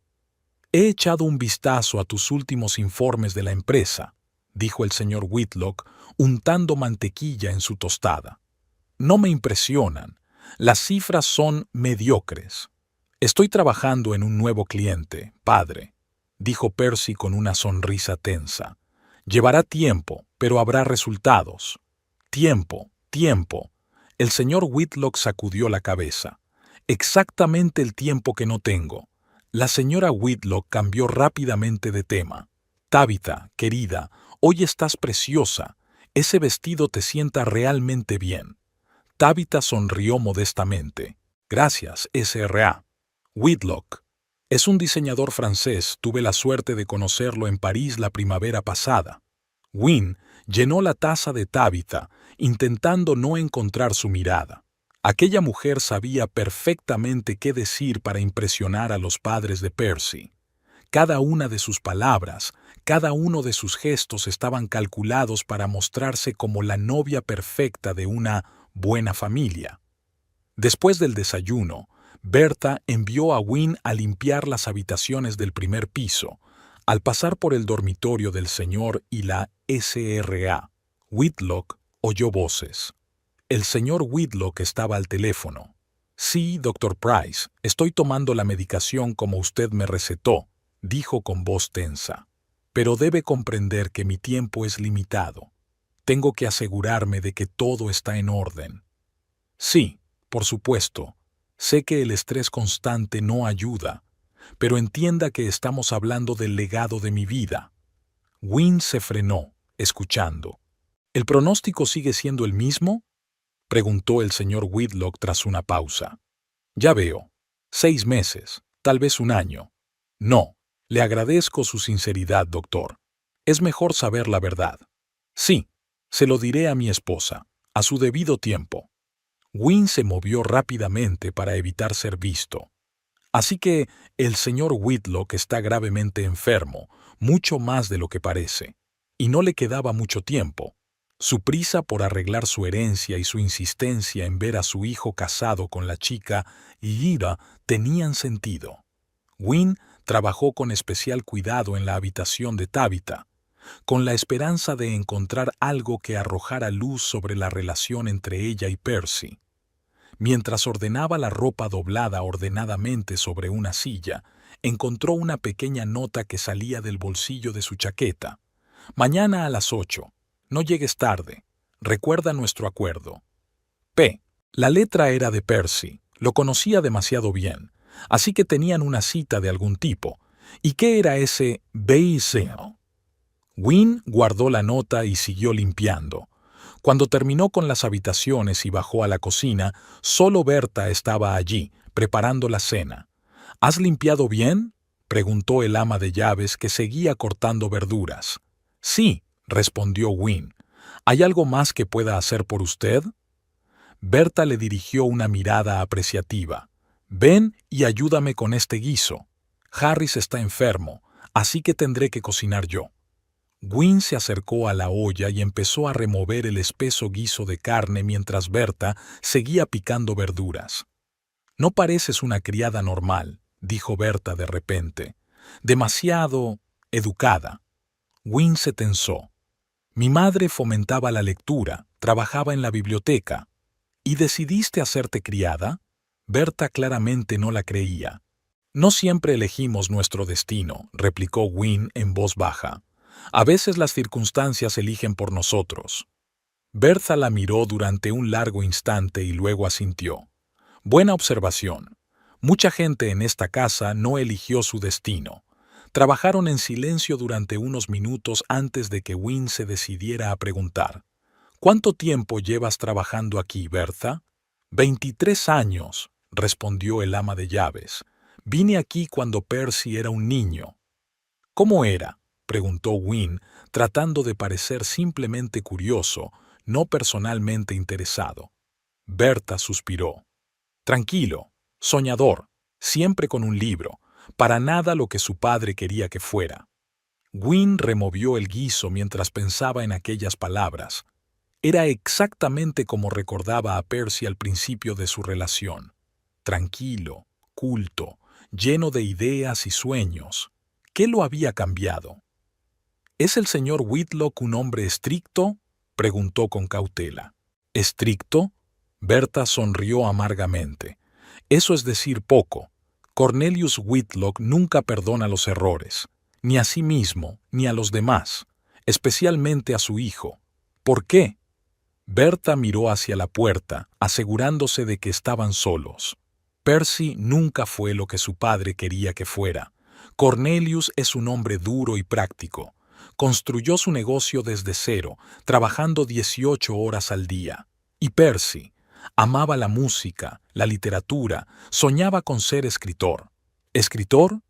«He echado un vistazo a tus últimos informes de la empresa», dijo el señor Whitlock, untando mantequilla en su tostada. «No me impresionan. Las cifras son mediocres». «Estoy trabajando en un nuevo cliente, padre», dijo Percy con una sonrisa tensa. «Llevará tiempo, pero habrá resultados». «Tiempo, tiempo». El señor Whitlock sacudió la cabeza. «Exactamente el tiempo que no tengo». La señora Whitlock cambió rápidamente de tema. «Tabitha, querida, hoy estás preciosa. Ese vestido te sienta realmente bien». Tabitha sonrió modestamente. «Gracias, S.R.A. Whitlock. Es un diseñador francés, tuve la suerte de conocerlo en París la primavera pasada». Wynne llenó la taza de Tabitha, intentando no encontrar su mirada. Aquella mujer sabía perfectamente qué decir para impresionar a los padres de Percy. Cada una de sus palabras, cada uno de sus gestos estaban calculados para mostrarse como la novia perfecta de una buena familia. Después del desayuno, Bertha envió a Wynne a limpiar las habitaciones del primer piso. Al pasar por el dormitorio del señor y la S.R.A., Whitlock oyó voces. El señor Whitlock estaba al teléfono. «Sí, doctor Price, estoy tomando la medicación como usted me recetó», dijo con voz tensa. «Pero debe comprender que mi tiempo es limitado. Tengo que asegurarme de que todo está en orden». «Sí, por supuesto. Sé que el estrés constante no ayuda, pero entienda que estamos hablando del legado de mi vida». Wynne se frenó, escuchando. «¿El pronóstico sigue siendo el mismo?», preguntó el señor Whitlock tras una pausa. «Ya veo. 6 meses, tal vez un año». «No, le agradezco su sinceridad, doctor. Es mejor saber la verdad». «Sí, se lo diré a mi esposa, a su debido tiempo». Wynne se movió rápidamente para evitar ser visto. «Así que el señor Whitlock está gravemente enfermo, mucho más de lo que parece, y no le quedaba mucho tiempo». Su prisa por arreglar su herencia y su insistencia en ver a su hijo casado con la chica Ira tenían sentido. Wynne trabajó con especial cuidado en la habitación de Tabitha, con la esperanza de encontrar algo que arrojara luz sobre la relación entre ella y Percy. Mientras ordenaba la ropa doblada ordenadamente sobre una silla, encontró una pequeña nota que salía del bolsillo de su chaqueta. «Mañana a las 8. No llegues tarde. Recuerda nuestro acuerdo». P. La letra era de Percy. Lo conocía demasiado bien, así que tenían una cita de algún tipo. ¿Y qué era ese B.I.C.? Wynne guardó la nota y siguió limpiando. Cuando terminó con las habitaciones y bajó a la cocina, solo Bertha estaba allí, preparando la cena. «¿Has limpiado bien?», preguntó el ama de llaves que seguía cortando verduras. «Sí», respondió Wynne. «¿Hay algo más que pueda hacer por usted?». Bertha le dirigió una mirada apreciativa. «Ven y ayúdame con este guiso. Harris está enfermo, así que tendré que cocinar yo». Wynne se acercó a la olla y empezó a remover el espeso guiso de carne mientras Bertha seguía picando verduras. No pareces una criada normal, dijo Berta de repente. Demasiado educada. Wynne se tensó. Mi madre fomentaba la lectura, trabajaba en la biblioteca. ¿Y decidiste hacerte criada? Berta claramente no la creía. No siempre elegimos nuestro destino, replicó Wynne en voz baja. A veces las circunstancias eligen por nosotros. Berta la miró durante un largo instante y luego asintió. Buena observación. Mucha gente en esta casa no eligió su destino. Trabajaron en silencio durante unos minutos antes de que Wynne se decidiera a preguntar. ¿Cuánto tiempo llevas trabajando aquí, Berta? 23 años, respondió el ama de llaves. Vine aquí cuando Percy era un niño. ¿Cómo era?, preguntó Wynne, tratando de parecer simplemente curioso, no personalmente interesado. Berta suspiró. Tranquilo, soñador, siempre con un libro, para nada lo que su padre quería que fuera. Wynne removió el guiso mientras pensaba en aquellas palabras. Era exactamente como recordaba a Percy al principio de su relación. Tranquilo, culto, lleno de ideas y sueños. ¿Qué lo había cambiado? ¿Es el señor Whitlock un hombre estricto?, preguntó con cautela. ¿Estricto? Berta sonrió amargamente. Eso es decir poco. Cornelius Whitlock nunca perdona los errores, ni a sí mismo, ni a los demás, especialmente a su hijo. ¿Por qué? Berta miró hacia la puerta, asegurándose de que estaban solos. Percy nunca fue lo que su padre quería que fuera. Cornelius es un hombre duro y práctico. Construyó su negocio desde cero, trabajando 18 horas al día. Y Percy amaba la música, la literatura, soñaba con ser escritor. ¿Escritor?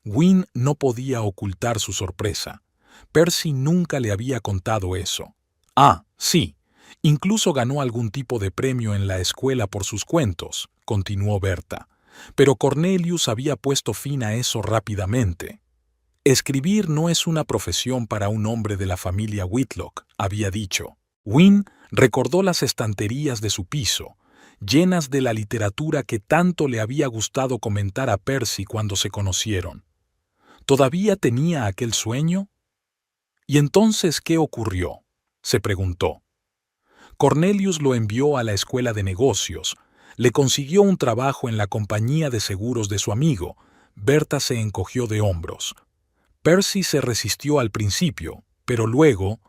Wynne no podía ocultar su sorpresa. Percy nunca le había contado eso. Ah, sí. Incluso ganó algún tipo de premio en la escuela por sus cuentos, continuó Berta. Pero Cornelius había puesto fin a eso rápidamente. Escribir no es una profesión para un hombre de la familia Whitlock, había dicho. Wynne recordó las estanterías de su piso, llenas de la literatura que tanto le había gustado comentar a Percy cuando se conocieron. ¿Todavía tenía aquel sueño? ¿Y entonces qué ocurrió?, se preguntó. Cornelius lo envió a la escuela de negocios. Le consiguió un trabajo en la compañía de seguros de su amigo. Berta se encogió de hombros. Percy se resistió al principio, pero luego...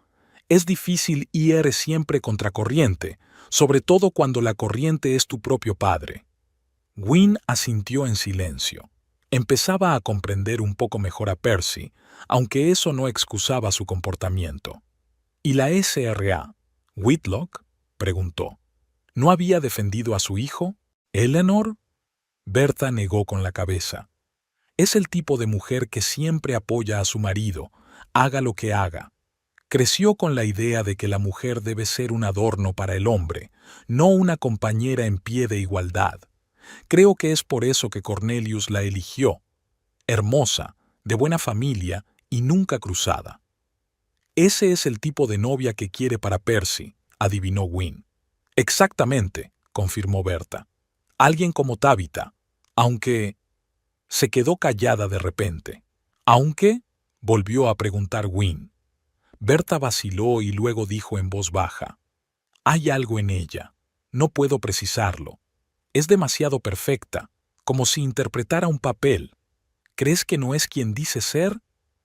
Es difícil ir siempre contracorriente, sobre todo cuando la corriente es tu propio padre. Wynne asintió en silencio. Empezaba a comprender un poco mejor a Percy, aunque eso no excusaba su comportamiento. ¿Y la S.R.A.? ¿Whitlock?, preguntó. ¿No había defendido a su hijo? ¿Eleanor? Berta negó con la cabeza. Es el tipo de mujer que siempre apoya a su marido, haga lo que haga. Creció con la idea de que la mujer debe ser un adorno para el hombre, no una compañera en pie de igualdad. Creo que es por eso que Cornelius la eligió. Hermosa, de buena familia y nunca cruzada. Ese es el tipo de novia que quiere para Percy, adivinó Wynne. Exactamente, confirmó Berta. Alguien como Tabitha, aunque... Se quedó callada de repente. ¿Aunque? Volvió a preguntar Wynne. Berta vaciló y luego dijo en voz baja. Hay algo en ella. No puedo precisarlo. Es demasiado perfecta, como si interpretara un papel. ¿Crees que no es quien dice ser?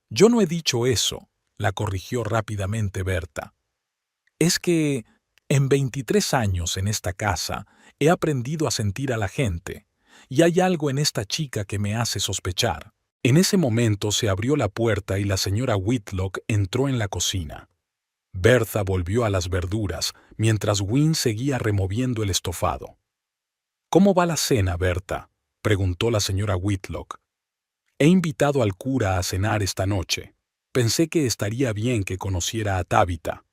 Yo no he dicho eso, la corrigió rápidamente Berta. Es que, en 23 años en esta casa, he aprendido a sentir a la gente, y hay algo en esta chica que me hace sospechar. En ese momento se abrió la puerta y la señora Whitlock entró en la cocina. Berta volvió a las verduras, mientras Wynne seguía removiendo el estofado. ¿Cómo va la cena, Berta?, preguntó la señora Whitlock. He invitado al cura a cenar esta noche. Pensé que estaría bien que conociera a Tabitha.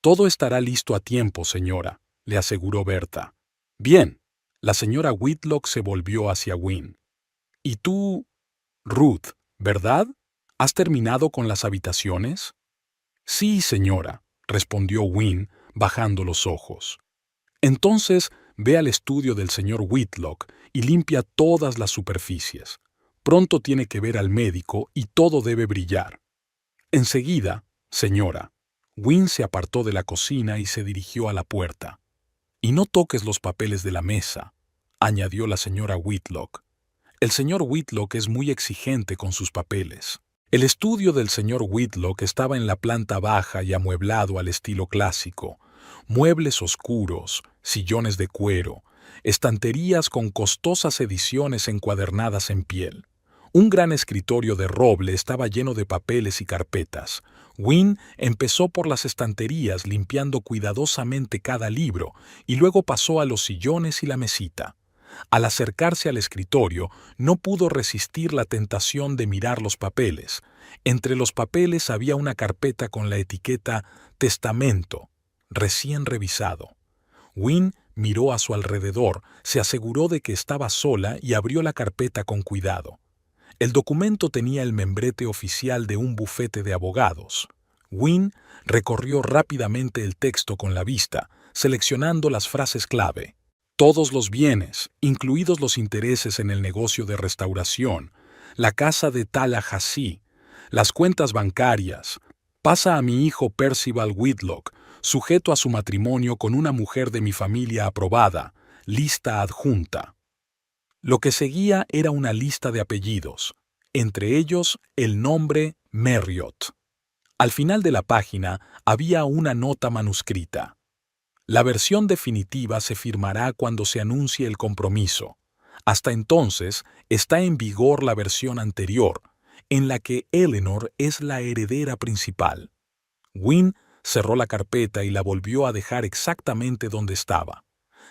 Todo estará listo a tiempo, señora, le aseguró Berta. Bien. La señora Whitlock se volvió hacia Wynne. ¿Y tú, Ruth, verdad? ¿Has terminado con las habitaciones? Sí, señora, respondió Wynne, bajando los ojos. Entonces ve al estudio del señor Whitlock y limpia todas las superficies. Pronto tiene que ver al médico y todo debe brillar. Enseguida, señora. Wynne se apartó de la cocina y se dirigió a la puerta. «Y no toques los papeles de la mesa», añadió la señora Whitlock. «El señor Whitlock es muy exigente con sus papeles». El estudio del señor Whitlock estaba en la planta baja y amueblado al estilo clásico. Muebles oscuros, sillones de cuero, estanterías con costosas ediciones encuadernadas en piel. Un gran escritorio de roble estaba lleno de papeles y carpetas. Wynne empezó por las estanterías limpiando cuidadosamente cada libro y luego pasó a los sillones y la mesita. Al acercarse al escritorio, no pudo resistir la tentación de mirar los papeles. Entre los papeles había una carpeta con la etiqueta «Testamento», recién revisado. Wynne miró a su alrededor, se aseguró de que estaba sola y abrió la carpeta con cuidado. El documento tenía el membrete oficial de un bufete de abogados. Wynne recorrió rápidamente el texto con la vista, seleccionando las frases clave. Todos los bienes, incluidos los intereses en el negocio de restauración, la casa de Tallahassee, las cuentas bancarias, pasa a mi hijo Percival Whitlock, sujeto a su matrimonio con una mujer de mi familia aprobada, lista adjunta. Lo que seguía era una lista de apellidos, entre ellos el nombre Marriott. Al final de la página había una nota manuscrita. La versión definitiva se firmará cuando se anuncie el compromiso. Hasta entonces está en vigor la versión anterior, en la que Eleanor es la heredera principal. Wynne cerró la carpeta y la volvió a dejar exactamente donde estaba.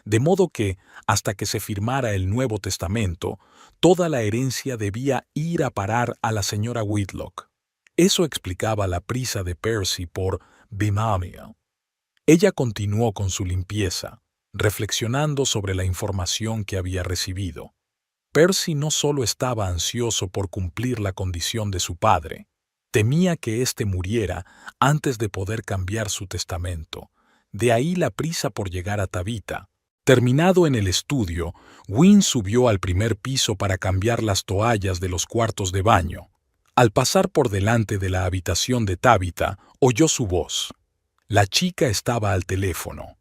De modo que, hasta que se firmara el Nuevo Testamento, toda la herencia debía ir a parar a la señora Whitlock. Eso explicaba la prisa de Percy por Binomial. Ella continuó con su limpieza, reflexionando sobre la información que había recibido. Percy no solo estaba ansioso por cumplir la condición de su padre, temía que éste muriera antes de poder cambiar su testamento. De ahí la prisa por llegar a Tabitha. Terminado en el estudio, Wynne subió al primer piso para cambiar las toallas de los cuartos de baño. Al pasar por delante de la habitación de Tabitha, oyó su voz. La chica estaba al teléfono.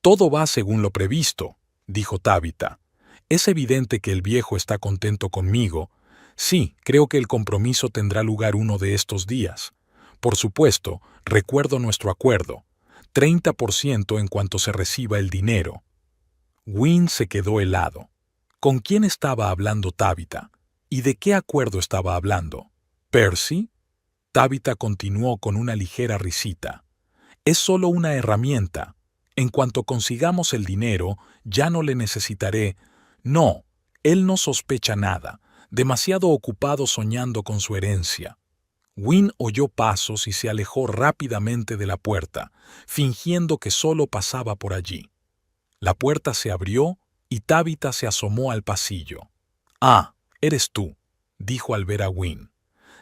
«Todo va según lo previsto», dijo Tabitha. «Es evidente que el viejo está contento conmigo. Sí, creo que el compromiso tendrá lugar uno de estos días. Por supuesto, recuerdo nuestro acuerdo. 30% en cuanto se reciba el dinero». Wynne se quedó helado. ¿Con quién estaba hablando Tabitha? ¿Y de qué acuerdo estaba hablando? ¿Percy? Tabitha continuó con una ligera risita. «Es solo una herramienta. En cuanto consigamos el dinero, ya no le necesitaré». No, él no sospecha nada, demasiado ocupado soñando con su herencia. Wynne oyó pasos y se alejó rápidamente de la puerta, fingiendo que solo pasaba por allí. La puerta se abrió y Tabitha se asomó al pasillo. «Ah, eres tú», dijo al ver a Wynne.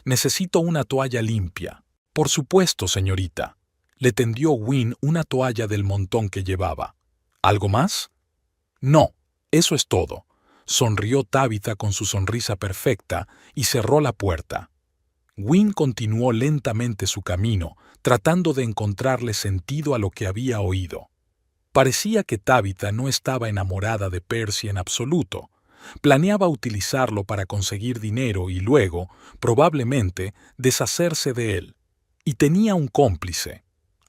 «Necesito una toalla limpia». «Por supuesto, señorita». Le tendió Wynne una toalla del montón que llevaba. «¿Algo más?» «No, eso es todo», sonrió Tabitha con su sonrisa perfecta y cerró la puerta. Wynne continuó lentamente su camino, tratando de encontrarle sentido a lo que había oído. Parecía que Tabitha no estaba enamorada de Percy en absoluto. Planeaba utilizarlo para conseguir dinero y luego, probablemente, deshacerse de él. Y tenía un cómplice.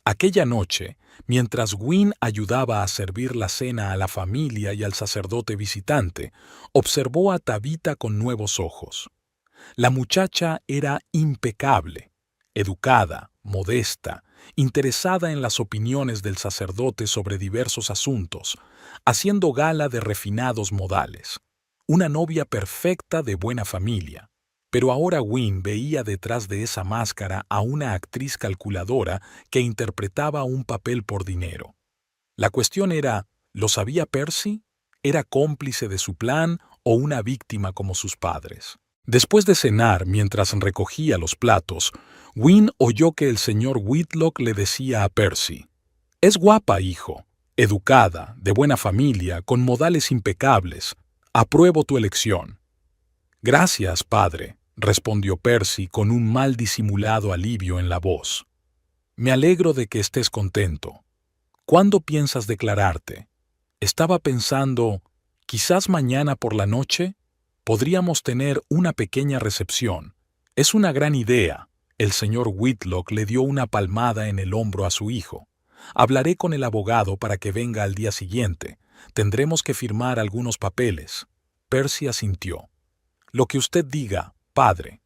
Aquella noche, mientras Wynne ayudaba a servir la cena a la familia y al sacerdote visitante, observó a Tabitha con nuevos ojos. La muchacha era impecable, educada, modesta, interesada en las opiniones del sacerdote sobre diversos asuntos, haciendo gala de refinados modales. Una novia perfecta de buena familia. Pero ahora Wynne veía detrás de esa máscara a una actriz calculadora que interpretaba un papel por dinero. La cuestión era, ¿lo sabía Percy? ¿Era cómplice de su plan o una víctima como sus padres? Después de cenar, mientras recogía los platos, Wynne oyó que el señor Whitlock le decía a Percy: «Es guapa, hijo, educada, de buena familia, con modales impecables. Apruebo tu elección. Gracias, padre, respondió Percy con un mal disimulado alivio en la voz. Me alegro de que estés contento. ¿Cuándo piensas declararte? Estaba pensando, quizás mañana por la noche podríamos tener una pequeña recepción. Es una gran idea. El señor Whitlock le dio una palmada en el hombro a su hijo. Hablaré con el abogado para que venga al día siguiente. Tendremos que firmar algunos papeles. Percy asintió. Lo que usted diga, padre.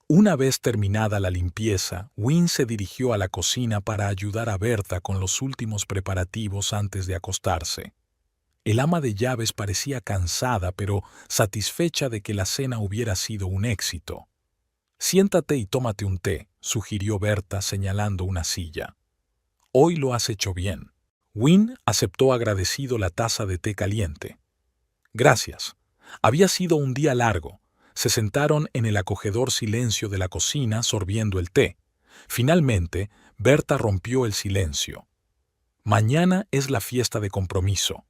Una vez terminada la limpieza, Wynne se dirigió a la cocina para ayudar a Berta con los últimos preparativos antes de acostarse. El ama de llaves parecía cansada, pero satisfecha de que la cena hubiera sido un éxito. Siéntate y tómate un té, sugirió Berta señalando una silla. Hoy lo has hecho bien. Wynne aceptó agradecido la taza de té caliente. Gracias. Había sido un día largo. Se sentaron en el acogedor silencio de la cocina sorbiendo el té. Finalmente, Berta rompió el silencio. Mañana es la fiesta de compromiso.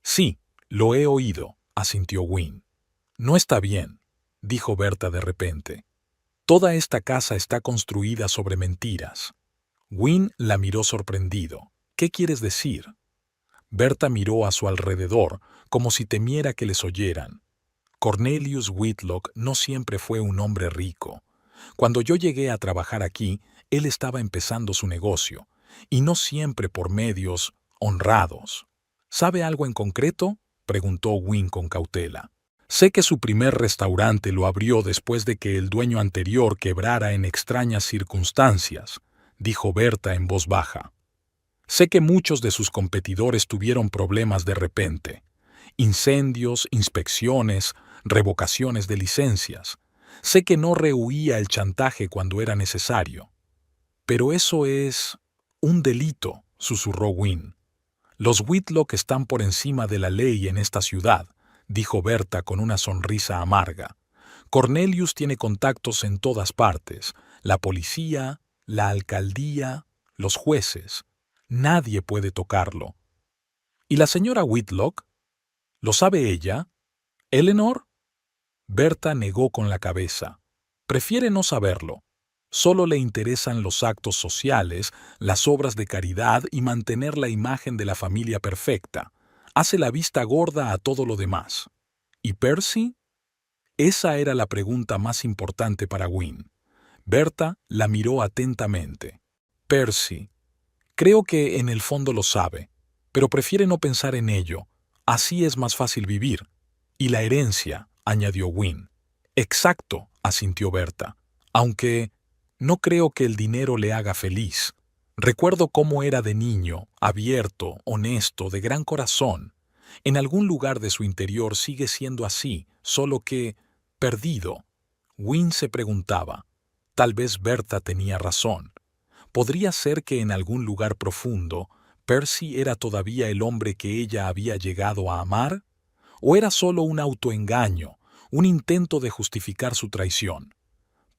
Sí, lo he oído, asintió Wynne. No está bien, dijo Berta de repente. Toda esta casa está construida sobre mentiras. Wynne la miró sorprendido. ¿Qué quieres decir? Berta miró a su alrededor, como si temiera que les oyeran. Cornelius Whitlock no siempre fue un hombre rico. Cuando yo llegué a trabajar aquí, él estaba empezando su negocio, y no siempre por medios honrados. ¿Sabe algo en concreto?, preguntó Wynne con cautela. Sé que su primer restaurante lo abrió después de que el dueño anterior quebrara en extrañas circunstancias, dijo Berta en voz baja. Sé que muchos de sus competidores tuvieron problemas de repente. Incendios, inspecciones, revocaciones de licencias. Sé que no rehuía el chantaje cuando era necesario. Pero eso es un delito, susurró Wynne. Los Whitlock están por encima de la ley en esta ciudad, dijo Berta con una sonrisa amarga. Cornelius tiene contactos en todas partes, la policía, la alcaldía, los jueces. Nadie puede tocarlo. ¿Y la señora Whitlock? ¿Lo sabe ella? ¿Eleanor? Berta negó con la cabeza. Prefiere no saberlo. Solo le interesan los actos sociales, las obras de caridad y mantener la imagen de la familia perfecta. Hace la vista gorda a todo lo demás. ¿Y Percy? Esa era la pregunta más importante para Wynne. Berta la miró atentamente. Percy. Creo que en el fondo lo sabe, pero prefiere no pensar en ello. Así es más fácil vivir. Y la herencia, añadió Wynne. Exacto, asintió Berta. Aunque no creo que el dinero le haga feliz. Recuerdo cómo era de niño, abierto, honesto, de gran corazón. En algún lugar de su interior sigue siendo así, solo que perdido. Wynne se preguntaba. Tal vez Berta tenía razón. ¿Podría ser que en algún lugar profundo Percy era todavía el hombre que ella había llegado a amar? ¿O era solo un autoengaño, un intento de justificar su traición?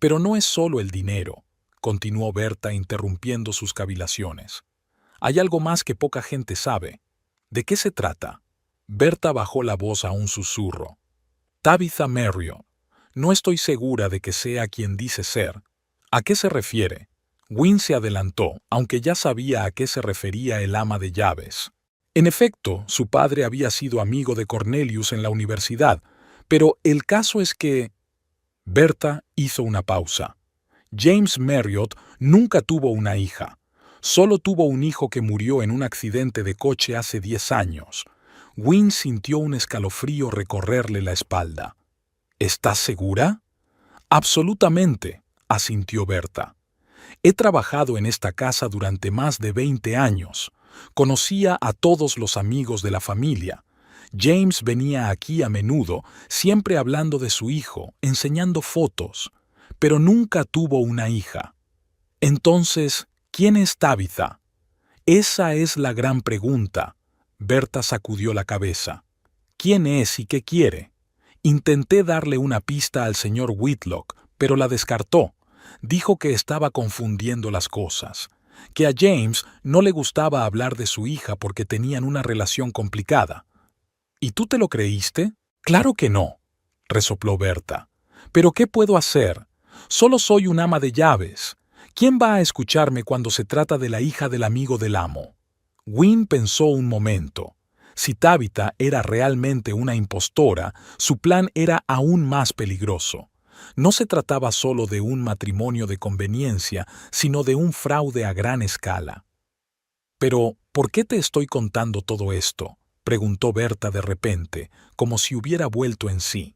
Pero no es solo el dinero, continuó Berta interrumpiendo sus cavilaciones. Hay algo más que poca gente sabe. ¿De qué se trata? Berta bajó la voz a un susurro. Tabitha Merriott. No estoy segura de que sea quien dice ser. ¿A qué se refiere? Wynne se adelantó, aunque ya sabía a qué se refería el ama de llaves. En efecto, su padre había sido amigo de Cornelius en la universidad, pero el caso es que... Berta hizo una pausa. James Merriott nunca tuvo una hija. Solo tuvo un hijo que murió en un accidente de coche hace 10 años. Wynne sintió un escalofrío recorrerle la espalda. ¿Estás segura? Absolutamente, asintió Berta. He trabajado en esta casa durante más de 20 años. Conocía a todos los amigos de la familia. James venía aquí a menudo, siempre hablando de su hijo, enseñando fotos, pero nunca tuvo una hija. Entonces, ¿quién es Tabitha? Esa es la gran pregunta. Berta sacudió la cabeza. ¿Quién es y qué quiere? Intenté darle una pista al señor Whitlock, pero la descartó. Dijo que estaba confundiendo las cosas, que a James no le gustaba hablar de su hija porque tenían una relación complicada. ¿Y tú te lo creíste? Claro que no, resopló Berta. ¿Pero qué puedo hacer? Solo soy un ama de llaves. ¿Quién va a escucharme cuando se trata de la hija del amigo del amo? Wynne pensó un momento. Si Tabitha era realmente una impostora, su plan era aún más peligroso. No se trataba solo de un matrimonio de conveniencia, sino de un fraude a gran escala. Pero, ¿por qué te estoy contando todo esto?, preguntó Berta de repente, como si hubiera vuelto en sí.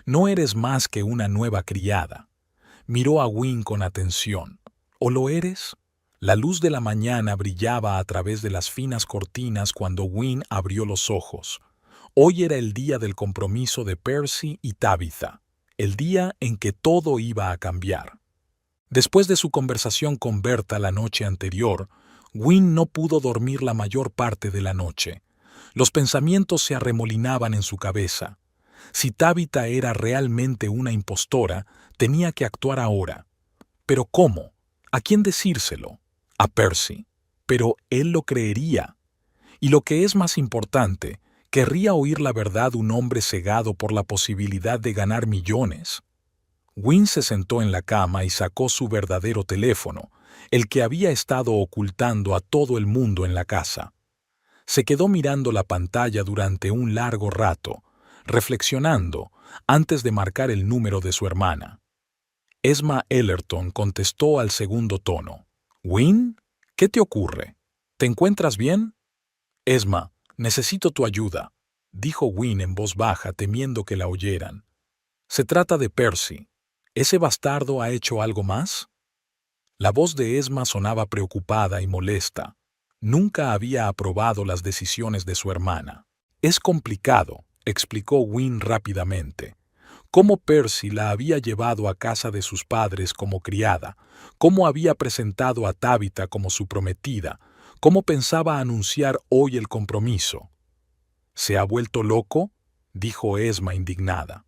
No eres más que una nueva criada. Miró a Wynne con atención. ¿O lo eres? La luz de la mañana brillaba a través de las finas cortinas cuando Wynne abrió los ojos. Hoy era el día del compromiso de Percy y Tabitha, el día en que todo iba a cambiar. Después de su conversación con Berta la noche anterior, Wynne no pudo dormir la mayor parte de la noche. Los pensamientos se arremolinaban en su cabeza. Si Tabitha era realmente una impostora, tenía que actuar ahora. ¿Pero cómo? ¿A quién decírselo? A Percy. Pero él lo creería. Y lo que es más importante, querría oír la verdad un hombre cegado por la posibilidad de ganar millones. Wynne se sentó en la cama y sacó su verdadero teléfono, el que había estado ocultando a todo el mundo en la casa. Se quedó mirando la pantalla durante un largo rato, reflexionando, antes de marcar el número de su hermana. Esma Ellerton contestó al segundo tono. «¿Wynne? ¿Qué te ocurre? ¿Te encuentras bien?» «Esma, necesito tu ayuda», dijo Wynne en voz baja, temiendo que la oyeran. «Se trata de Percy. ¿Ese bastardo ha hecho algo más?» La voz de Esma sonaba preocupada y molesta. Nunca había aprobado las decisiones de su hermana. «Es complicado», explicó Wynne rápidamente. Cómo Percy la había llevado a casa de sus padres como criada, cómo había presentado a Tabitha como su prometida, cómo pensaba anunciar hoy el compromiso. «¿Se ha vuelto loco?», dijo Esma indignada.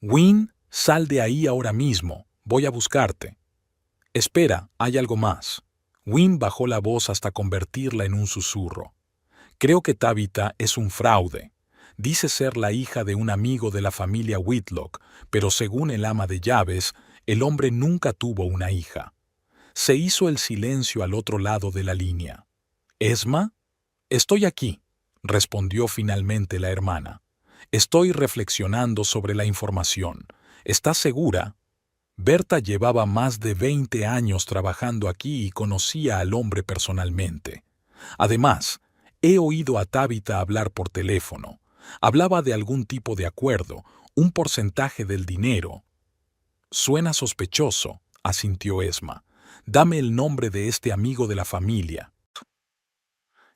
«Wynne, sal de ahí ahora mismo. Voy a buscarte». «Espera, hay algo más». Wynne bajó la voz hasta convertirla en un susurro. «Creo que Tabitha es un fraude. Dice ser la hija de un amigo de la familia Whitlock, pero según el ama de llaves, el hombre nunca tuvo una hija». Se hizo el silencio al otro lado de la línea. «¿Esma?» «Estoy aquí», respondió finalmente la hermana. «Estoy reflexionando sobre la información. ¿Estás segura?» Berta llevaba más de 20 años trabajando aquí y conocía al hombre personalmente. Además, he oído a Tabitha hablar por teléfono. Hablaba de algún tipo de acuerdo, un porcentaje del dinero. «Suena sospechoso», asintió Esma. «Dame el nombre de este amigo de la familia».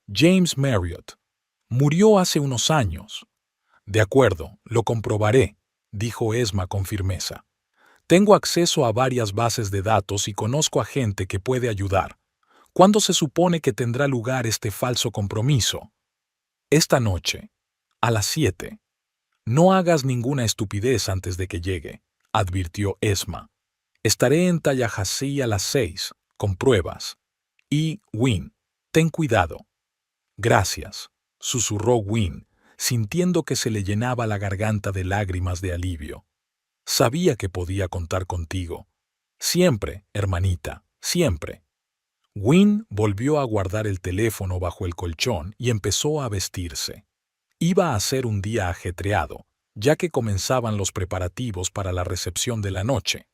«James Marriott. Murió hace unos años». «De acuerdo, lo comprobaré», dijo Esma con firmeza. «Tengo acceso a varias bases de datos y conozco a gente que puede ayudar. ¿Cuándo se supone que tendrá lugar este falso compromiso?» «Esta noche, a las 7. No hagas ninguna estupidez antes de que llegue», advirtió Esma. «Estaré en Tallahassee a las 6, con pruebas. Y, Wynne, ten cuidado». «Gracias», susurró Wynne, sintiendo que se le llenaba la garganta de lágrimas de alivio. «Sabía que podía contar contigo. Siempre, hermanita, siempre». Wynne volvió a guardar el teléfono bajo el colchón y empezó a vestirse. Iba a ser un día ajetreado, ya que comenzaban los preparativos para la recepción de la noche.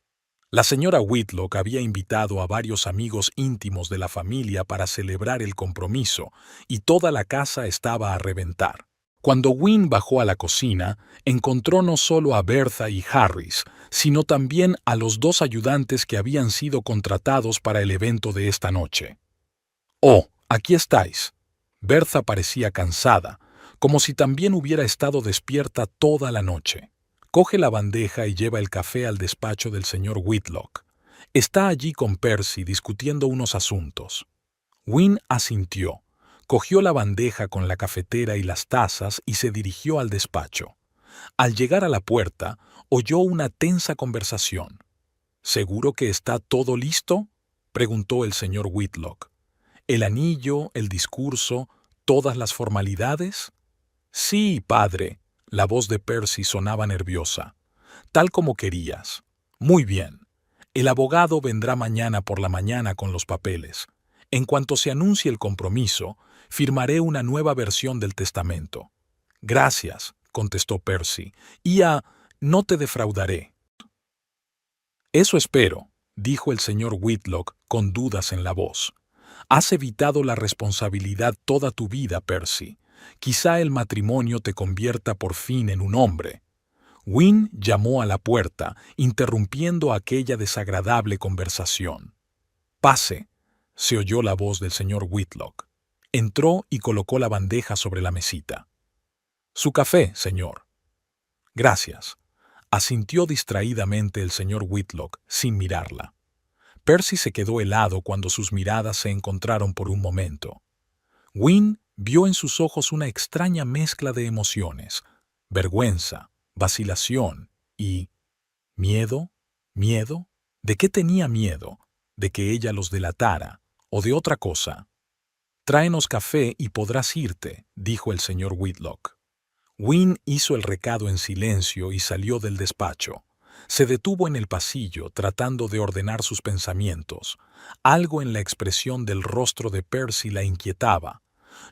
La señora Whitlock había invitado a varios amigos íntimos de la familia para celebrar el compromiso, y toda la casa estaba a reventar. Cuando Wynne bajó a la cocina, encontró no solo a Bertha y Harris, sino también a los 2 ayudantes que habían sido contratados para el evento de esta noche. «Oh, aquí estáis». Bertha parecía cansada, como si también hubiera estado despierta toda la noche. Coge la bandeja y lleva el café al despacho del señor Whitlock. Está allí con Percy discutiendo unos asuntos. Wynne asintió. Cogió la bandeja con la cafetera y las tazas y se dirigió al despacho. Al llegar a la puerta, oyó una tensa conversación. «¿Seguro que está todo listo?», preguntó el señor Whitlock. «¿El anillo, el discurso, todas las formalidades?» «Sí, padre», La voz de Percy sonaba nerviosa. Tal como querías. Muy bien. El abogado vendrá mañana por la mañana con los papeles. En cuanto se anuncie el compromiso, firmaré una nueva versión del testamento. Gracias, contestó Percy, no te defraudaré. Eso espero, dijo el señor Whitlock con dudas en la voz. Has evitado la responsabilidad toda tu vida, Percy. Quizá el matrimonio te convierta por fin en un hombre. Wynne llamó a la puerta, interrumpiendo aquella desagradable conversación. «Pase», se oyó la voz del señor Whitlock. Entró y colocó la bandeja sobre la mesita. «Su café, señor». «Gracias», asintió distraídamente el señor Whitlock, sin mirarla. Percy se quedó helado cuando sus miradas se encontraron por un momento. Wynne vio en sus ojos una extraña mezcla de emociones: vergüenza, vacilación y... ¿miedo? ¿Miedo? ¿De qué tenía miedo? ¿De que ella los delatara? ¿O de otra cosa? «Tráenos café y podrás irte», dijo el señor Whitlock. Wynne hizo el recado en silencio y salió del despacho. Se detuvo en el pasillo tratando de ordenar sus pensamientos. Algo en la expresión del rostro de Percy la inquietaba.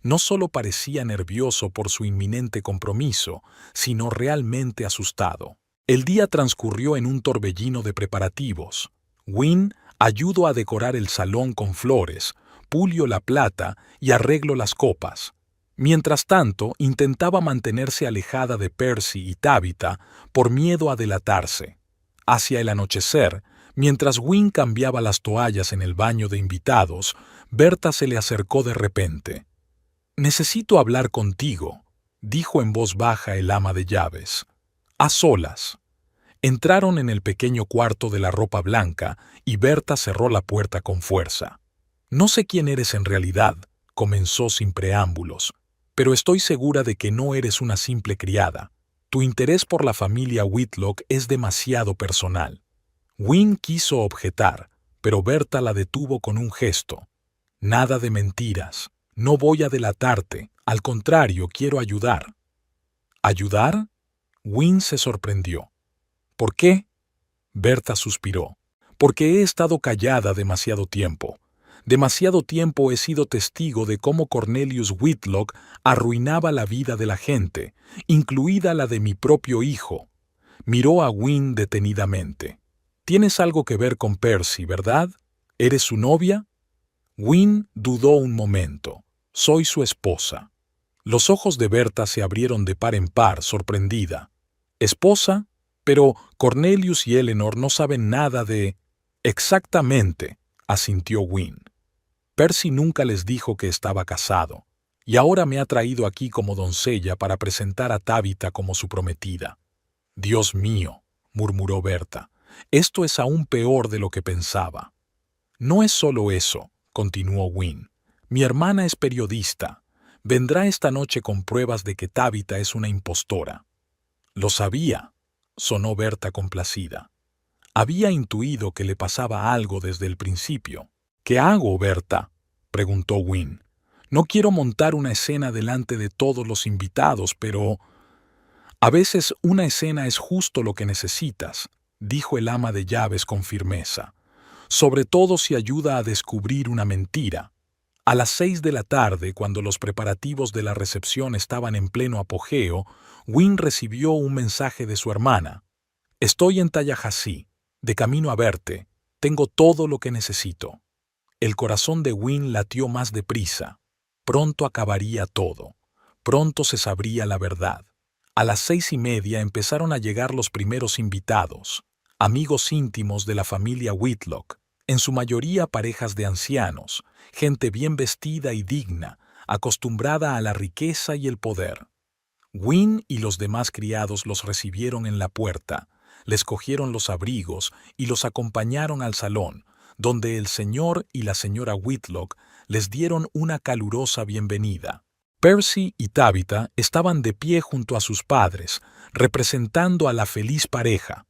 No solo parecía nervioso por su inminente compromiso, sino realmente asustado. El día transcurrió en un torbellino de preparativos. Wynne ayudó a decorar el salón con flores, pulió la plata y arregló las copas. Mientras tanto, intentaba mantenerse alejada de Percy y Tabitha por miedo a delatarse. Hacia el anochecer, mientras Wynne cambiaba las toallas en el baño de invitados, Berta se le acercó de repente. «Necesito hablar contigo», dijo en voz baja el ama de llaves. «A solas». Entraron en el pequeño cuarto de la ropa blanca y Berta cerró la puerta con fuerza. «No sé quién eres en realidad», comenzó sin preámbulos, «pero estoy segura de que no eres una simple criada. Tu interés por la familia Whitlock es demasiado personal». Wynne quiso objetar, pero Berta la detuvo con un gesto. «Nada de mentiras. No voy a delatarte. Al contrario, quiero ayudar». «¿Ayudar?» Wynne se sorprendió. «¿Por qué?» Berta suspiró. «Porque he estado callada demasiado tiempo. Demasiado tiempo he sido testigo de cómo Cornelius Whitlock arruinaba la vida de la gente, incluida la de mi propio hijo». Miró a Wynne detenidamente. «Tienes algo que ver con Percy, ¿verdad? ¿Eres su novia?» Wynne dudó un momento. «Soy su esposa». Los ojos de Berta se abrieron de par en par, sorprendida. «¿Esposa? Pero Cornelius y Eleanor no saben nada de...» «Exactamente», asintió Wynne. «Percy nunca les dijo que estaba casado, y ahora me ha traído aquí como doncella para presentar a Tabitha como su prometida». «Dios mío», murmuró Berta, «esto es aún peor de lo que pensaba». «No es solo eso», continuó Wynne. «Mi hermana es periodista. Vendrá esta noche con pruebas de que Tabitha es una impostora». «Lo sabía», sonó Berta complacida. Había intuido que le pasaba algo desde el principio. «¿Qué hago, Berta?», preguntó Wynne. «No quiero montar una escena delante de todos los invitados, pero...» «A veces una escena es justo lo que necesitas», dijo el ama de llaves con firmeza. «Sobre todo si ayuda a descubrir una mentira». A las 6 de la tarde, cuando los preparativos de la recepción estaban en pleno apogeo, Wynne recibió un mensaje de su hermana. «Estoy en Tallahassee, de camino a verte. Tengo todo lo que necesito». El corazón de Wynne latió más deprisa. Pronto acabaría todo. Pronto se sabría la verdad. A las 6:30 empezaron a llegar los primeros invitados, amigos íntimos de la familia Whitlock, en su mayoría parejas de ancianos, gente bien vestida y digna, acostumbrada a la riqueza y el poder. Wynne y los demás criados los recibieron en la puerta, les cogieron los abrigos y los acompañaron al salón, donde el señor y la señora Whitlock les dieron una calurosa bienvenida. Percy y Tabitha estaban de pie junto a sus padres, representando a la feliz pareja.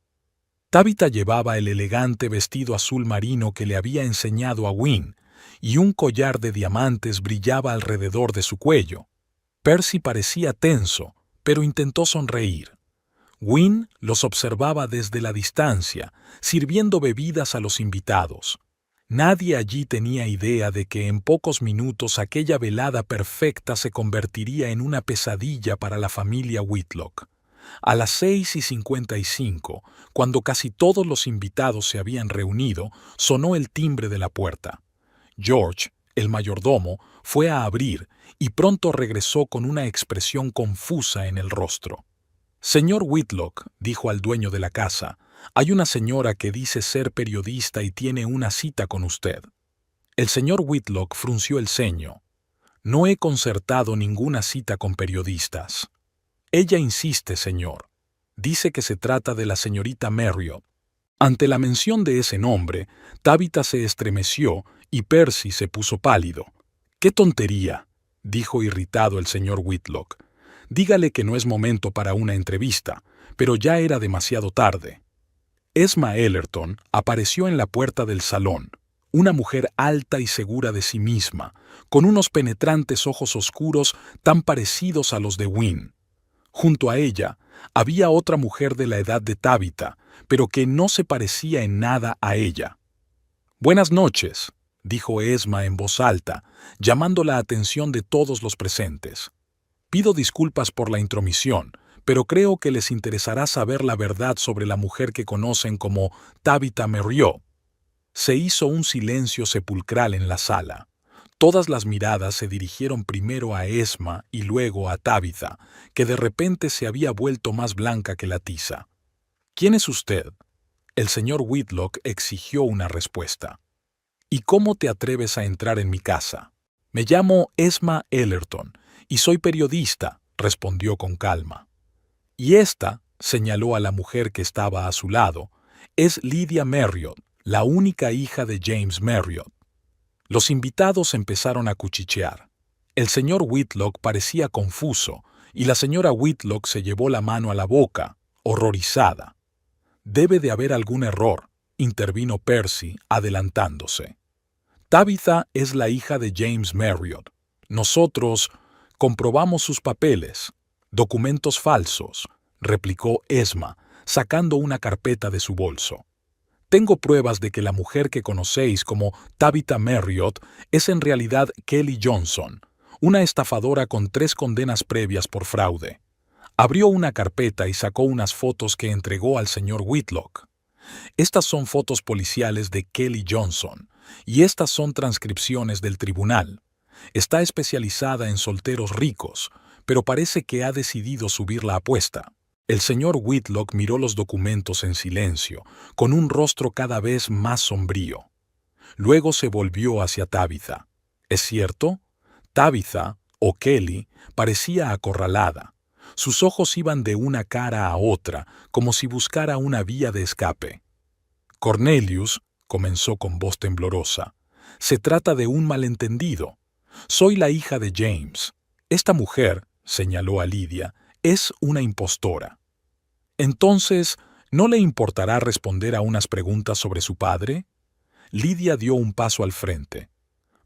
Tabitha llevaba el elegante vestido azul marino que le había enseñado a Wynne, y un collar de diamantes brillaba alrededor de su cuello. Percy parecía tenso, pero intentó sonreír. Wynne los observaba desde la distancia, sirviendo bebidas a los invitados. Nadie allí tenía idea de que en pocos minutos aquella velada perfecta se convertiría en una pesadilla para la familia Whitlock. A las 6:55, cuando casi todos los invitados se habían reunido, sonó el timbre de la puerta. George, el mayordomo, fue a abrir y pronto regresó con una expresión confusa en el rostro. «Señor Whitlock», dijo al dueño de la casa, «hay una señora que dice ser periodista y tiene una cita con usted». El señor Whitlock frunció el ceño. «No he concertado ninguna cita con periodistas». «Ella insiste, señor. Dice que se trata de la señorita Marriott». Ante la mención de ese nombre, Tabitha se estremeció y Percy se puso pálido. «¡Qué tontería!», dijo irritado el señor Whitlock. «Dígale que no es momento para una entrevista», pero ya era demasiado tarde. Esma Ellerton apareció en la puerta del salón, una mujer alta y segura de sí misma, con unos penetrantes ojos oscuros tan parecidos a los de Wynne. Junto a ella había otra mujer de la edad de Tabitha, pero que no se parecía en nada a ella. «Buenas noches», dijo Esma en voz alta, llamando la atención de todos los presentes. «Pido disculpas por la intromisión, pero creo que les interesará saber la verdad sobre la mujer que conocen como Tabitha Marriott». Se hizo un silencio sepulcral en la sala. Todas las miradas se dirigieron primero a Esma y luego a Tabitha, que de repente se había vuelto más blanca que la tiza. «¿Quién es usted?», el señor Whitlock exigió una respuesta. «¿Y cómo te atreves a entrar en mi casa?». «Me llamo Esma Ellerton y soy periodista», respondió con calma. «Y esta», señaló a la mujer que estaba a su lado, «es Lydia Marriott, la única hija de James Marriott». Los invitados empezaron a cuchichear. El señor Whitlock parecía confuso y la señora Whitlock se llevó la mano a la boca, horrorizada. «Debe de haber algún error», intervino Percy, adelantándose. «Tabitha es la hija de James Marriott. Nosotros comprobamos sus papeles. Documentos falsos», replicó Esma, sacando una carpeta de su bolso. «Tengo pruebas de que la mujer que conocéis como Tabitha Marriott es en realidad Kelly Johnson, una estafadora con 3 condenas previas por fraude». Abrió una carpeta y sacó unas fotos que entregó al señor Whitlock. «Estas son fotos policiales de Kelly Johnson, y estas son transcripciones del tribunal. Está especializada en solteros ricos, pero parece que ha decidido subir la apuesta». El señor Whitlock miró los documentos en silencio, con un rostro cada vez más sombrío. Luego se volvió hacia Tabitha. ¿Es cierto? Tabitha, o Kelly, parecía acorralada. Sus ojos iban de una cara a otra, como si buscara una vía de escape. «Cornelius», comenzó con voz temblorosa, «se trata de un malentendido. Soy la hija de James. Esta mujer», señaló a Lydia, «es una impostora». «Entonces, ¿no le importará responder a unas preguntas sobre su padre?». Lydia dio un paso al frente.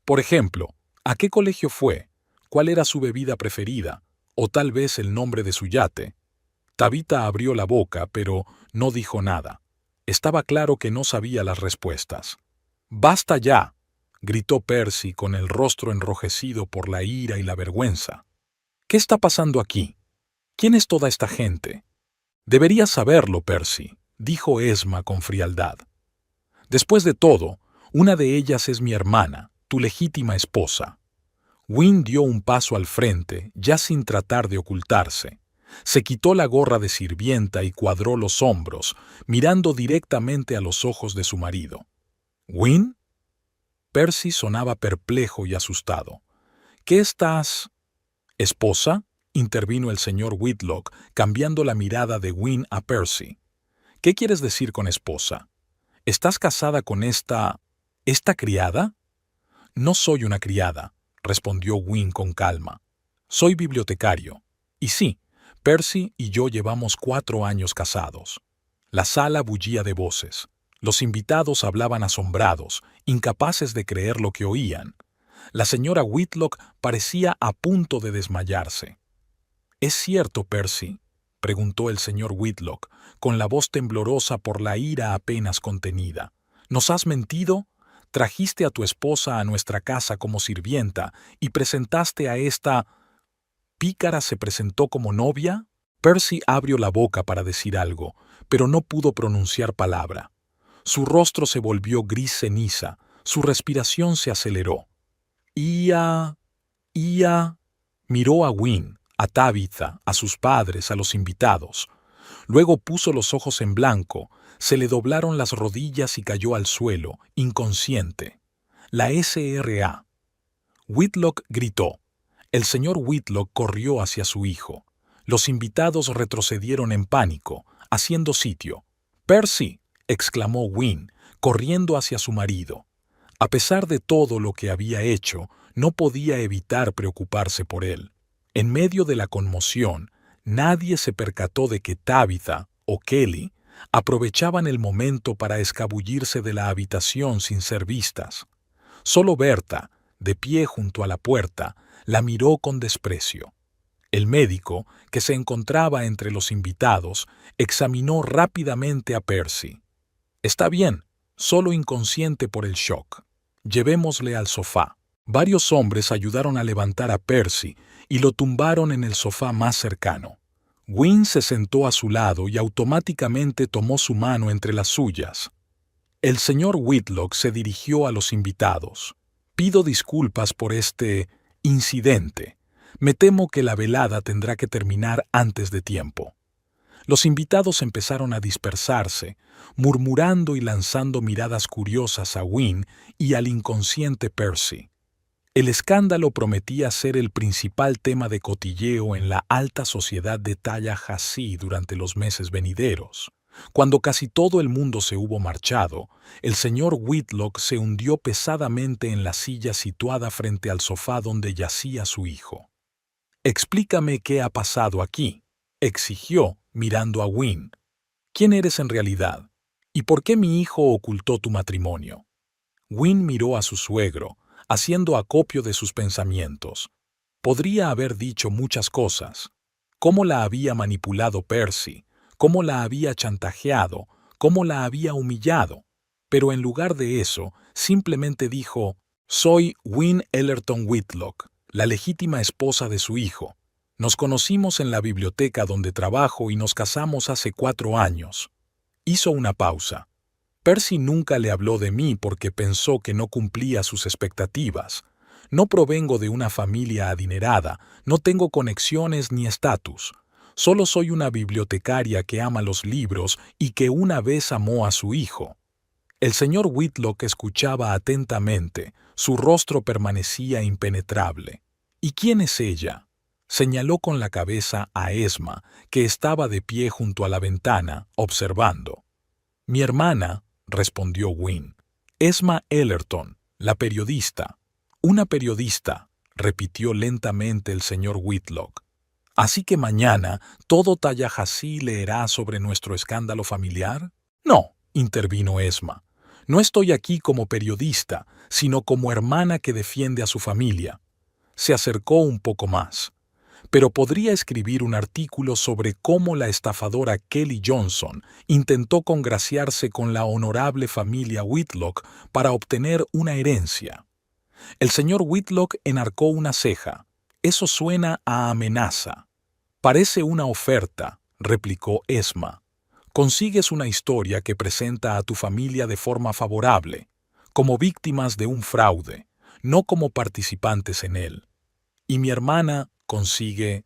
«Por ejemplo, ¿a qué colegio fue? ¿Cuál era su bebida preferida? O tal vez el nombre de su yate». Tabitha abrió la boca, pero no dijo nada. Estaba claro que no sabía las respuestas. «¡Basta ya!», gritó Percy con el rostro enrojecido por la ira y la vergüenza. «¿Qué está pasando aquí? ¿Quién es toda esta gente?». «Deberías saberlo, Percy», dijo Esma con frialdad. «Después de todo, una de ellas es mi hermana, tu legítima esposa». Wynne dio un paso al frente, ya sin tratar de ocultarse. Se quitó la gorra de sirvienta y cuadró los hombros, mirando directamente a los ojos de su marido. «¿Wynne?». Percy sonaba perplejo y asustado. «¿Qué estás...?» «¿Esposa?», intervino el señor Whitlock, cambiando la mirada de Wynne a Percy. «¿Qué quieres decir con esposa? ¿Estás casada con esta criada?». «No soy una criada», respondió Wynne con calma. «Soy bibliotecario. Y sí, Percy y yo llevamos 4 años casados». La sala bullía de voces. Los invitados hablaban asombrados, incapaces de creer lo que oían. La señora Whitlock parecía a punto de desmayarse. ¿Es cierto, Percy?, preguntó el señor Whitlock, con la voz temblorosa por la ira apenas contenida. ¿Nos has mentido? Trajiste a tu esposa a nuestra casa como sirvienta y presentaste a esta pícara se presentó como novia. Percy abrió la boca para decir algo, pero no pudo pronunciar palabra. Su rostro se volvió gris ceniza, su respiración se aceleró. Ia, miró a Wynne, a Tabitha, a sus padres, a los invitados. Luego puso los ojos en blanco, se le doblaron las rodillas y cayó al suelo, inconsciente. La S.R.A. Whitlock gritó. El señor Whitlock corrió hacia su hijo. Los invitados retrocedieron en pánico, haciendo sitio. «¡Percy!», exclamó Wynne, corriendo hacia su marido. A pesar de todo lo que había hecho, no podía evitar preocuparse por él. En medio de la conmoción, nadie se percató de que Tabitha o Kelly aprovechaban el momento para escabullirse de la habitación sin ser vistas. Solo Berta, de pie junto a la puerta, la miró con desprecio. El médico, que se encontraba entre los invitados, examinó rápidamente a Percy. «Está bien, solo inconsciente por el shock. Llevémosle al sofá». Varios hombres ayudaron a levantar a Percy y lo tumbaron en el sofá más cercano. Wynne se sentó a su lado y automáticamente tomó su mano entre las suyas. El señor Whitlock se dirigió a los invitados. «Pido disculpas por este incidente. Me temo que la velada tendrá que terminar antes de tiempo». Los invitados empezaron a dispersarse, murmurando y lanzando miradas curiosas a Wynne y al inconsciente Percy. El escándalo prometía ser el principal tema de cotilleo en la alta sociedad de Tallahassee durante los meses venideros. Cuando casi todo el mundo se hubo marchado, el señor Whitlock se hundió pesadamente en la silla situada frente al sofá donde yacía su hijo. «Explícame qué ha pasado aquí», exigió, mirando a Wynne. «¿Quién eres en realidad? ¿Y por qué mi hijo ocultó tu matrimonio?» Wynne miró a su suegro, haciendo acopio de sus pensamientos. Podría haber dicho muchas cosas. Cómo la había manipulado Percy, cómo la había chantajeado, cómo la había humillado. Pero en lugar de eso, simplemente dijo: «Soy Wynne Ellerton Whitlock, la legítima esposa de su hijo. Nos conocimos en la biblioteca donde trabajo y nos casamos hace 4 años». Hizo una pausa. Percy nunca le habló de mí porque pensó que no cumplía sus expectativas. No provengo de una familia adinerada, no tengo conexiones ni estatus. Solo soy una bibliotecaria que ama los libros y que una vez amó a su hijo. El señor Whitlock escuchaba atentamente, su rostro permanecía impenetrable. «¿Y quién es ella?», señaló con la cabeza a Esma, que estaba de pie junto a la ventana, observando. «Mi hermana», respondió Wynne. «Esma Ellerton, la periodista». «Una periodista», repitió lentamente el señor Whitlock. «¿Así que mañana todo Tallahassee leerá sobre nuestro escándalo familiar?» «No», intervino Esma. «No estoy aquí como periodista, sino como hermana que defiende a su familia». Se acercó un poco más. «Pero podría escribir un artículo sobre cómo la estafadora Kelly Johnson intentó congraciarse con la honorable familia Whitlock para obtener una herencia». El señor Whitlock enarcó una ceja. «Eso suena a amenaza». «Parece una oferta», replicó Esma. «Consigues una historia que presenta a tu familia de forma favorable, como víctimas de un fraude, no como participantes en él. Y mi hermana consigue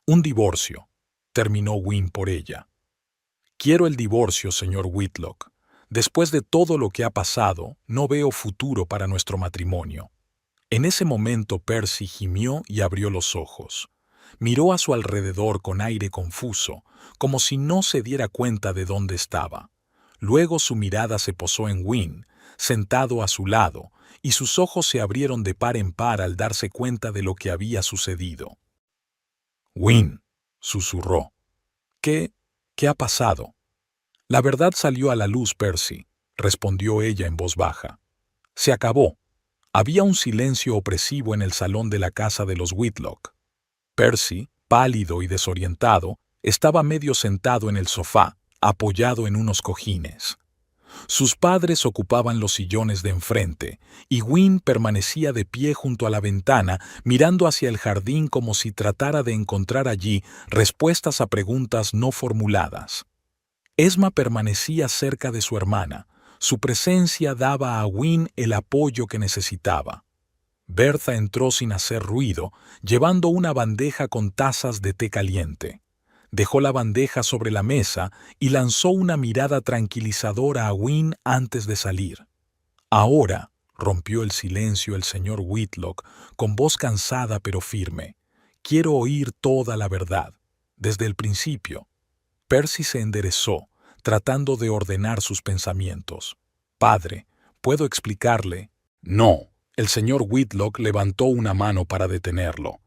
un divorcio», terminó Wynne por ella. «Quiero el divorcio, señor Whitlock. Después de todo lo que ha pasado, no veo futuro para nuestro matrimonio». En ese momento Percy gimió y abrió los ojos. Miró a su alrededor con aire confuso, como si no se diera cuenta de dónde estaba. Luego su mirada se posó en Wynne, sentado a su lado, y sus ojos se abrieron de par en par al darse cuenta de lo que había sucedido. «Wynne», susurró. ¿Qué ha pasado?» «La verdad salió a la luz, Percy», respondió ella en voz baja. «Se acabó». Había un silencio opresivo en el salón de la casa de los Whitlock. Percy, pálido y desorientado, estaba medio sentado en el sofá, apoyado en unos cojines. Sus padres ocupaban los sillones de enfrente, y Wynne permanecía de pie junto a la ventana, mirando hacia el jardín como si tratara de encontrar allí respuestas a preguntas no formuladas. Esma permanecía cerca de su hermana. Su presencia daba a Wynne el apoyo que necesitaba. Bertha entró sin hacer ruido, llevando una bandeja con tazas de té caliente. Dejó la bandeja sobre la mesa y lanzó una mirada tranquilizadora a Wynne antes de salir. Ahora, rompió el silencio el señor Whitlock con voz cansada pero firme. Quiero oír toda la verdad, desde el principio. Percy se enderezó, tratando de ordenar sus pensamientos. Padre, ¿puedo explicarle? No. El señor Whitlock levantó una mano para detenerlo.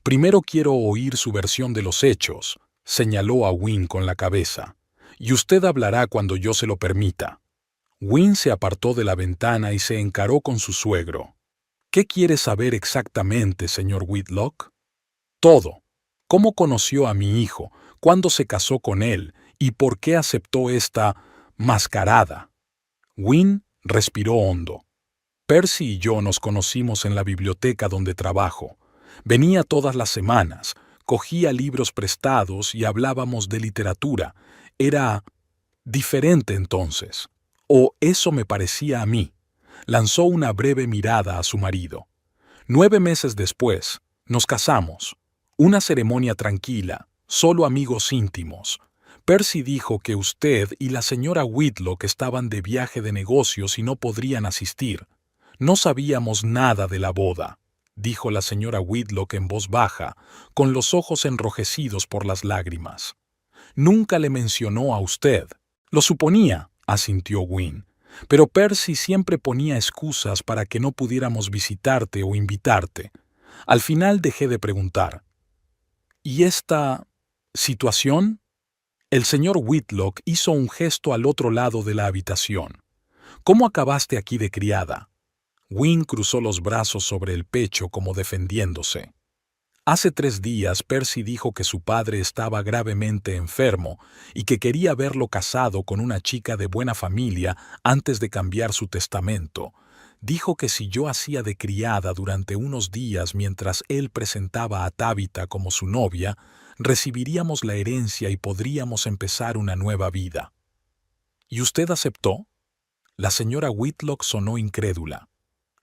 Primero quiero oír su versión de los hechos, señaló a Wynne con la cabeza. Y usted hablará cuando yo se lo permita. Wynne se apartó de la ventana y se encaró con su suegro. ¿Qué quiere saber exactamente, señor Whitlock? Todo. ¿Cómo conoció a mi hijo? ¿Cuándo se casó con él? ¿Y por qué aceptó esta mascarada? Wynne respiró hondo. Percy y yo nos conocimos en la biblioteca donde trabajo. Venía todas las semanas, cogía libros prestados y hablábamos de literatura. Era diferente entonces. O eso me parecía a mí. Lanzó una breve mirada a su marido. 9 meses después, nos casamos. Una ceremonia tranquila, solo amigos íntimos. Percy dijo que usted y la señora Whitlock estaban de viaje de negocios y no podrían asistir. No sabíamos nada de la boda, dijo la señora Whitlock en voz baja, con los ojos enrojecidos por las lágrimas. Nunca le mencionó a usted. Lo suponía, asintió Wynne, pero Percy siempre ponía excusas para que no pudiéramos visitarte o invitarte. Al final dejé de preguntar. ¿Y esta situación? El señor Whitlock hizo un gesto al otro lado de la habitación. ¿Cómo acabaste aquí de criada? Wynne cruzó los brazos sobre el pecho como defendiéndose. Hace 3 días Percy dijo que su padre estaba gravemente enfermo y que quería verlo casado con una chica de buena familia antes de cambiar su testamento. Dijo que si yo hacía de criada durante unos días mientras él presentaba a Tabitha como su novia, recibiríamos la herencia y podríamos empezar una nueva vida. ¿Y usted aceptó? La señora Whitlock sonó incrédula.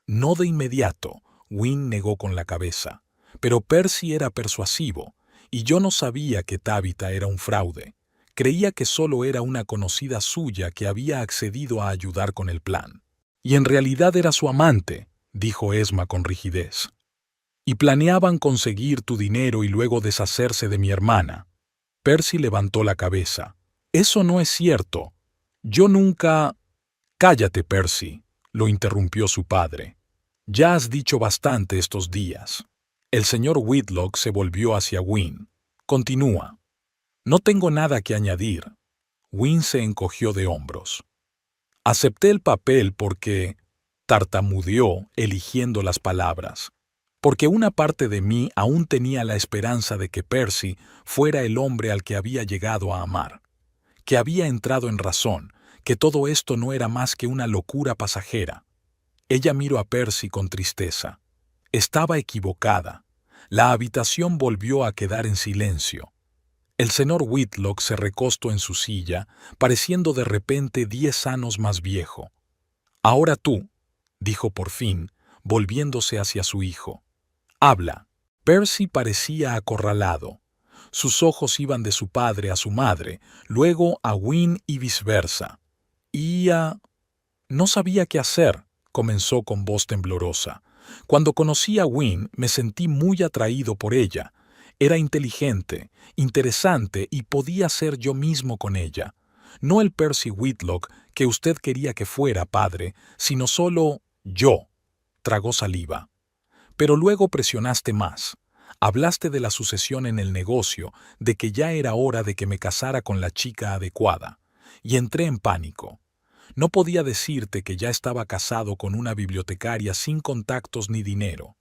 No de inmediato, Wynne negó con la cabeza. Pero Percy era persuasivo, y yo no sabía que Tabitha era un fraude. Creía que solo era una conocida suya que había accedido a ayudar con el plan. Y en realidad era su amante, dijo Esma con rigidez. Y planeaban conseguir tu dinero y luego deshacerse de mi hermana. Percy levantó la cabeza. Eso no es cierto. Yo nunca... Cállate, Percy, lo interrumpió su padre. Ya has dicho bastante estos días. El señor Whitlock se volvió hacia Wynne. Continúa. No tengo nada que añadir. Wynne se encogió de hombros. Acepté el papel porque... tartamudeó, eligiendo las palabras. Porque una parte de mí aún tenía la esperanza de que Percy fuera el hombre al que había llegado a amar. Que había entrado en razón, que todo esto no era más que una locura pasajera. Ella miró a Percy con tristeza. Estaba equivocada. La habitación volvió a quedar en silencio. El señor Whitlock se recostó en su silla, pareciendo de repente 10 años más viejo. Ahora tú, dijo por fin, volviéndose hacia su hijo. Habla. Percy parecía acorralado. Sus ojos iban de su padre a su madre, luego a Wynne y viceversa. No sabía qué hacer, comenzó con voz temblorosa. Cuando conocí a Wynne me sentí muy atraído por ella. Era inteligente, interesante y podía ser yo mismo con ella. No el Percy Whitlock que usted quería que fuera, padre, sino solo yo. Tragó saliva. Pero luego presionaste más. Hablaste de la sucesión en el negocio, de que ya era hora de que me casara con la chica adecuada. Y entré en pánico. No podía decirte que ya estaba casado con una bibliotecaria sin contactos ni dinero.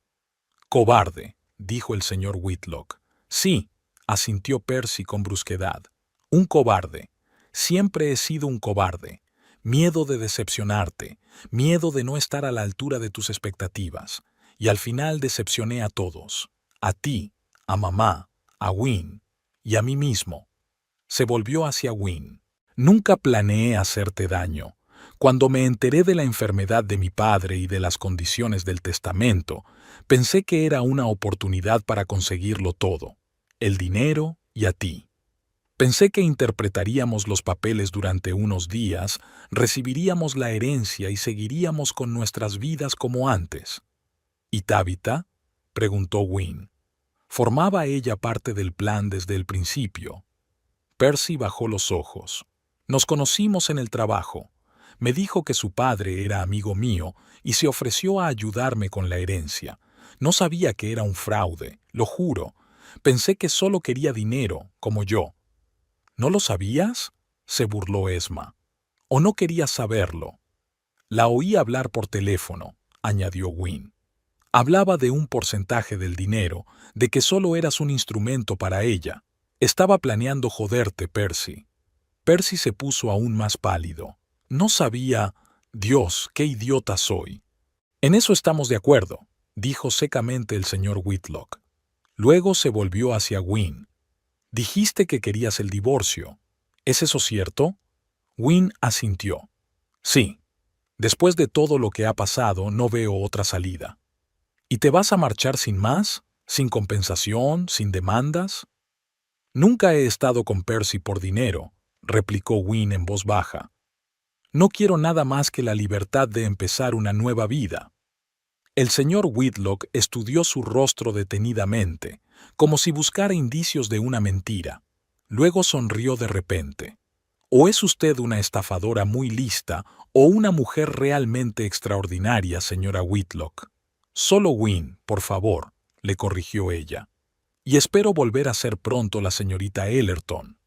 Cobarde, dijo el señor Whitlock. Sí, asintió Percy con brusquedad. Un cobarde. Siempre he sido un cobarde. Miedo de decepcionarte, miedo de no estar a la altura de tus expectativas. Y al final decepcioné a todos. A ti, a mamá, a Wynne y a mí mismo. Se volvió hacia Wynne. Nunca planeé hacerte daño. Cuando me enteré de la enfermedad de mi padre y de las condiciones del testamento, pensé que era una oportunidad para conseguirlo todo, el dinero y a ti. Pensé que interpretaríamos los papeles durante unos días, recibiríamos la herencia y seguiríamos con nuestras vidas como antes. ¿Y Tabitha?, preguntó Wynne. ¿Formaba ella parte del plan desde el principio? Percy bajó los ojos. Nos conocimos en el trabajo. Me dijo que su padre era amigo mío y se ofreció a ayudarme con la herencia. No sabía que era un fraude, lo juro. Pensé que solo quería dinero, como yo. ¿No lo sabías?, se burló Esma. ¿O no querías saberlo? La oí hablar por teléfono, añadió Wynne. Hablaba de un porcentaje del dinero, de que solo eras un instrumento para ella. Estaba planeando joderte, Percy. Percy se puso aún más pálido. No sabía... Dios, qué idiota soy. En eso estamos de acuerdo, dijo secamente el señor Whitlock. Luego se volvió hacia Wynne. Dijiste que querías el divorcio. ¿Es eso cierto? Wynne asintió. Sí. Después de todo lo que ha pasado, no veo otra salida. ¿Y te vas a marchar sin más? ¿Sin compensación? ¿Sin demandas? Nunca he estado con Percy por dinero, replicó Wynne en voz baja. No quiero nada más que la libertad de empezar una nueva vida. El señor Whitlock estudió su rostro detenidamente, como si buscara indicios de una mentira. Luego sonrió de repente. O es usted una estafadora muy lista o una mujer realmente extraordinaria, señora Whitlock. Solo Wynne, por favor, le corrigió ella. Y espero volver a ser pronto la señorita Ellerton.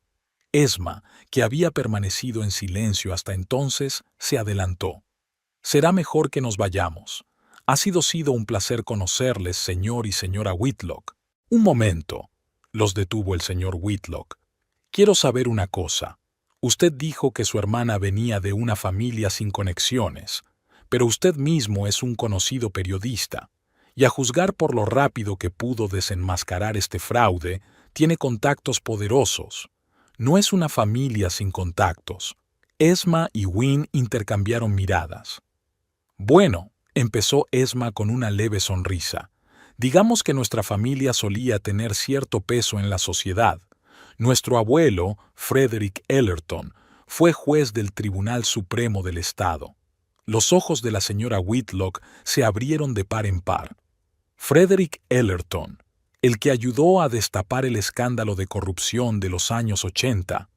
Esma, que había permanecido en silencio hasta entonces, se adelantó. Será mejor que nos vayamos. Ha sido un placer conocerles, señor y señora Whitlock. Un momento, los detuvo el señor Whitlock. Quiero saber una cosa. Usted dijo que su hermana venía de una familia sin conexiones, pero usted mismo es un conocido periodista, y a juzgar por lo rápido que pudo desenmascarar este fraude, tiene contactos poderosos. No es una familia sin contactos. Esma y Wynne intercambiaron miradas. Bueno, empezó Esma con una leve sonrisa. Digamos que nuestra familia solía tener cierto peso en la sociedad. Nuestro abuelo, Frederick Ellerton, fue juez del Tribunal Supremo del Estado. Los ojos de la señora Whitlock se abrieron de par en par. Frederick Ellerton, el que ayudó a destapar el escándalo de corrupción de los años 80.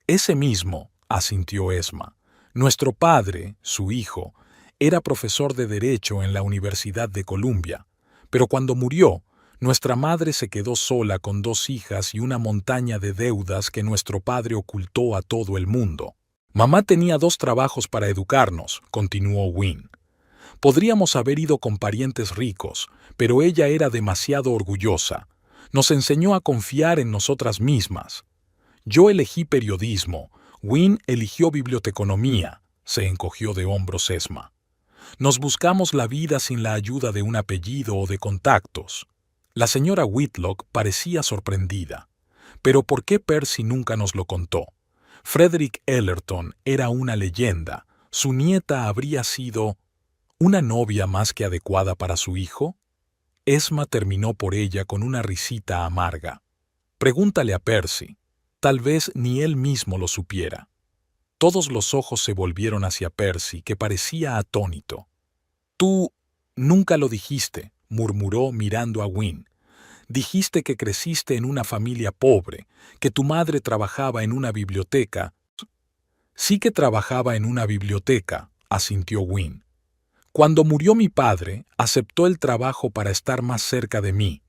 Ese mismo, asintió Esma. Nuestro padre, su hijo, era profesor de Derecho en la Universidad de Columbia, pero cuando murió, nuestra madre se quedó sola con 2 hijas y una montaña de deudas que nuestro padre ocultó a todo el mundo. Mamá tenía 2 trabajos para educarnos, continuó Wynne. Podríamos haber ido con parientes ricos, pero ella era demasiado orgullosa. Nos enseñó a confiar en nosotras mismas. Yo elegí periodismo, Wynne eligió biblioteconomía, se encogió de hombros Esma. Nos buscamos la vida sin la ayuda de un apellido o de contactos. La señora Whitlock parecía sorprendida. ¿Pero por qué Percy nunca nos lo contó? Frederick Ellerton era una leyenda. ¿Su nieta habría sido una novia más que adecuada para su hijo? Esma terminó por ella con una risita amarga. Pregúntale a Percy. Tal vez ni él mismo lo supiera. Todos los ojos se volvieron hacia Percy, que parecía atónito. Tú nunca lo dijiste, murmuró mirando a Wynne. Dijiste que creciste en una familia pobre, que tu madre trabajaba en una biblioteca. Sí que trabajaba en una biblioteca, asintió Wynne. Cuando murió mi padre, aceptó el trabajo para estar más cerca de mí.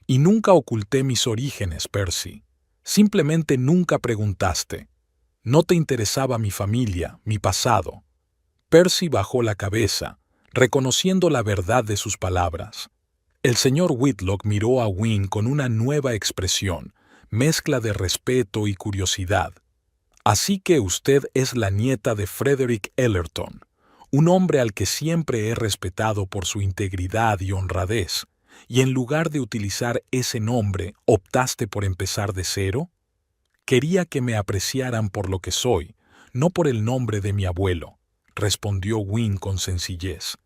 Y nunca oculté mis orígenes, Percy. Simplemente nunca preguntaste. No te interesaba mi familia, mi pasado. Percy bajó la cabeza, reconociendo la verdad de sus palabras. El señor Whitlock miró a Wynne con una nueva expresión, mezcla de respeto y curiosidad. Así que usted es la nieta de Frederick Ellerton, un hombre al que siempre he respetado por su integridad y honradez, y en lugar de utilizar ese nombre, ¿optaste por empezar de cero? Quería que me apreciaran por lo que soy, no por el nombre de mi abuelo, respondió Wynne con sencillez.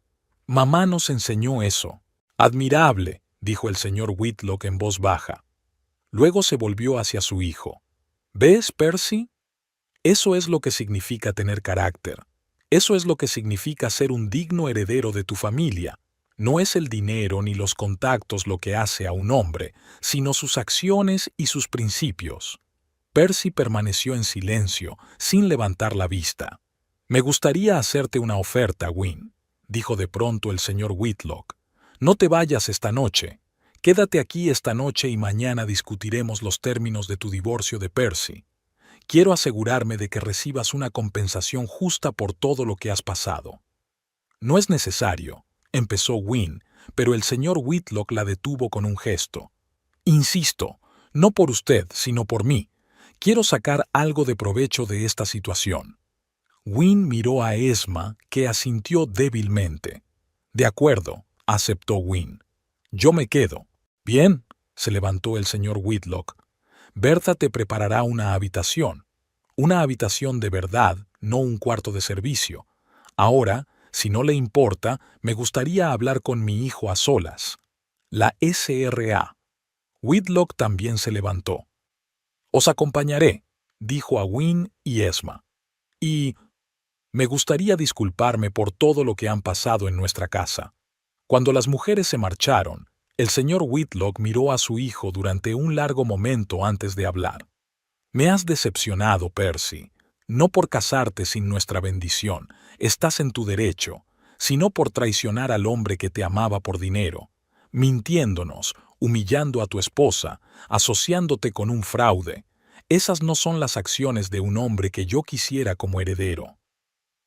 Mamá nos enseñó eso. Admirable, dijo el señor Whitlock en voz baja. Luego se volvió hacia su hijo. ¿Ves, Percy? Eso es lo que significa tener carácter. Eso es lo que significa ser un digno heredero de tu familia. No es el dinero ni los contactos lo que hace a un hombre, sino sus acciones y sus principios. Percy permaneció en silencio, sin levantar la vista. Me gustaría hacerte una oferta, Wynne, dijo de pronto el señor Whitlock. No te vayas esta noche. Quédate aquí esta noche y mañana discutiremos los términos de tu divorcio de Percy. Quiero asegurarme de que recibas una compensación justa por todo lo que has pasado. No es necesario, empezó Wynne, pero el señor Whitlock la detuvo con un gesto. Insisto, no por usted, sino por mí. Quiero sacar algo de provecho de esta situación. Wynne miró a Esma, que asintió débilmente. De acuerdo, aceptó Wynne. Yo me quedo. Bien, se levantó el señor Whitlock. Bertha te preparará una habitación de verdad, no un cuarto de servicio. Ahora, si no le importa, me gustaría hablar con mi hijo a solas. La S.R.A. Whitlock también se levantó. Os acompañaré, dijo a Wynne y Esma. Y me gustaría disculparme por todo lo que han pasado en nuestra casa. Cuando las mujeres se marcharon, el señor Whitlock miró a su hijo durante un largo momento antes de hablar. Me has decepcionado, Percy. No por casarte sin nuestra bendición, estás en tu derecho, sino por traicionar al hombre que te amaba por dinero, mintiéndonos, humillando a tu esposa, asociándote con un fraude. Esas no son las acciones de un hombre que yo quisiera como heredero.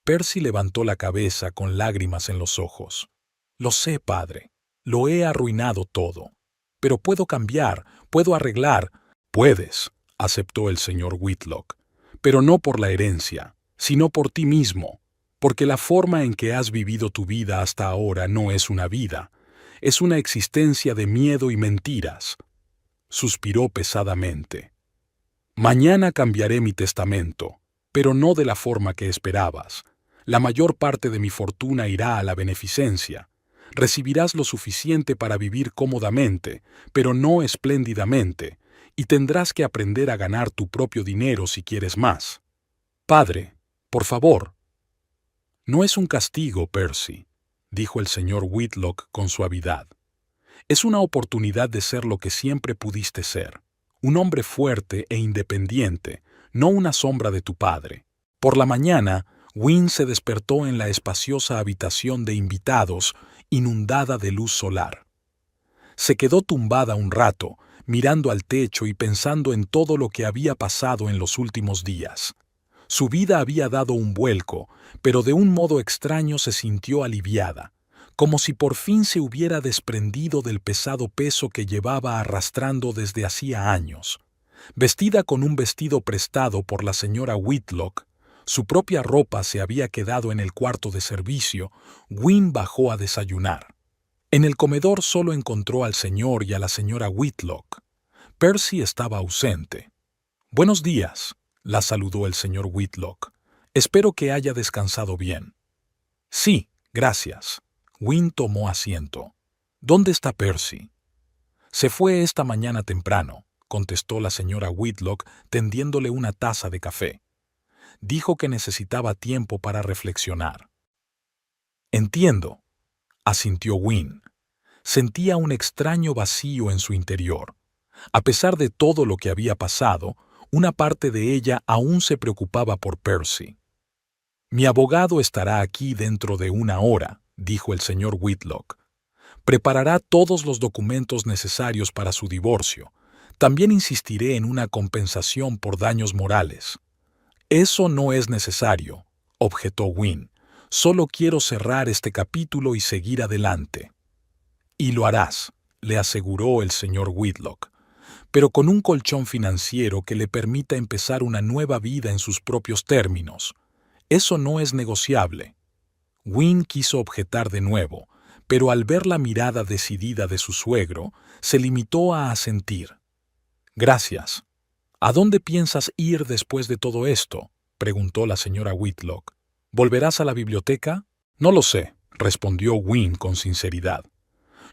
Percy levantó la cabeza con lágrimas en los ojos. Lo sé, padre. Lo he arruinado todo. Pero puedo cambiar, puedo arreglar. Puedes, aceptó el señor Whitlock, pero no por la herencia, sino por ti mismo, porque la forma en que has vivido tu vida hasta ahora no es una vida, es una existencia de miedo y mentiras. Suspiró pesadamente. Mañana cambiaré mi testamento, pero no de la forma que esperabas. La mayor parte de mi fortuna irá a la beneficencia. Recibirás lo suficiente para vivir cómodamente, pero no espléndidamente, y tendrás que aprender a ganar tu propio dinero si quieres más. Padre, por favor. No es un castigo, Percy, dijo el señor Whitlock con suavidad. Es una oportunidad de ser lo que siempre pudiste ser, un hombre fuerte e independiente, no una sombra de tu padre. Por la mañana, Wynne se despertó en la espaciosa habitación de invitados, inundada de luz solar. Se quedó tumbada un rato, mirando al techo y pensando en todo lo que había pasado en los últimos días. Su vida había dado un vuelco, pero de un modo extraño se sintió aliviada, como si por fin se hubiera desprendido del pesado peso que llevaba arrastrando desde hacía años. Vestida con un vestido prestado por la señora Whitlock, su propia ropa se había quedado en el cuarto de servicio, Wynne bajó a desayunar. En el comedor solo encontró al señor y a la señora Whitlock. Percy estaba ausente. «Buenos días», la saludó el señor Whitlock. «Espero que haya descansado bien». «Sí, gracias». Wynne tomó asiento. «¿Dónde está Percy?» «Se fue esta mañana temprano», contestó la señora Whitlock tendiéndole una taza de café. Dijo que necesitaba tiempo para reflexionar. «Entiendo», asintió Wynne. Sentía un extraño vacío en su interior. A pesar de todo lo que había pasado, una parte de ella aún se preocupaba por Percy. «Mi abogado estará aquí dentro de una hora», dijo el señor Whitlock. «Preparará todos los documentos necesarios para su divorcio. También insistiré en una compensación por daños morales». «Eso no es necesario», objetó Wynne. «Solo quiero cerrar este capítulo y seguir adelante». «Y lo harás», le aseguró el señor Whitlock. pero con un colchón financiero que le permita empezar una nueva vida en sus propios términos. Eso no es negociable. Wynne quiso objetar de nuevo, pero al ver la mirada decidida de su suegro, se limitó a asentir. «Gracias. ¿A dónde piensas ir después de todo esto?», preguntó la señora Whitlock. «¿Volverás a la biblioteca?». «No lo sé», respondió Wynne con sinceridad.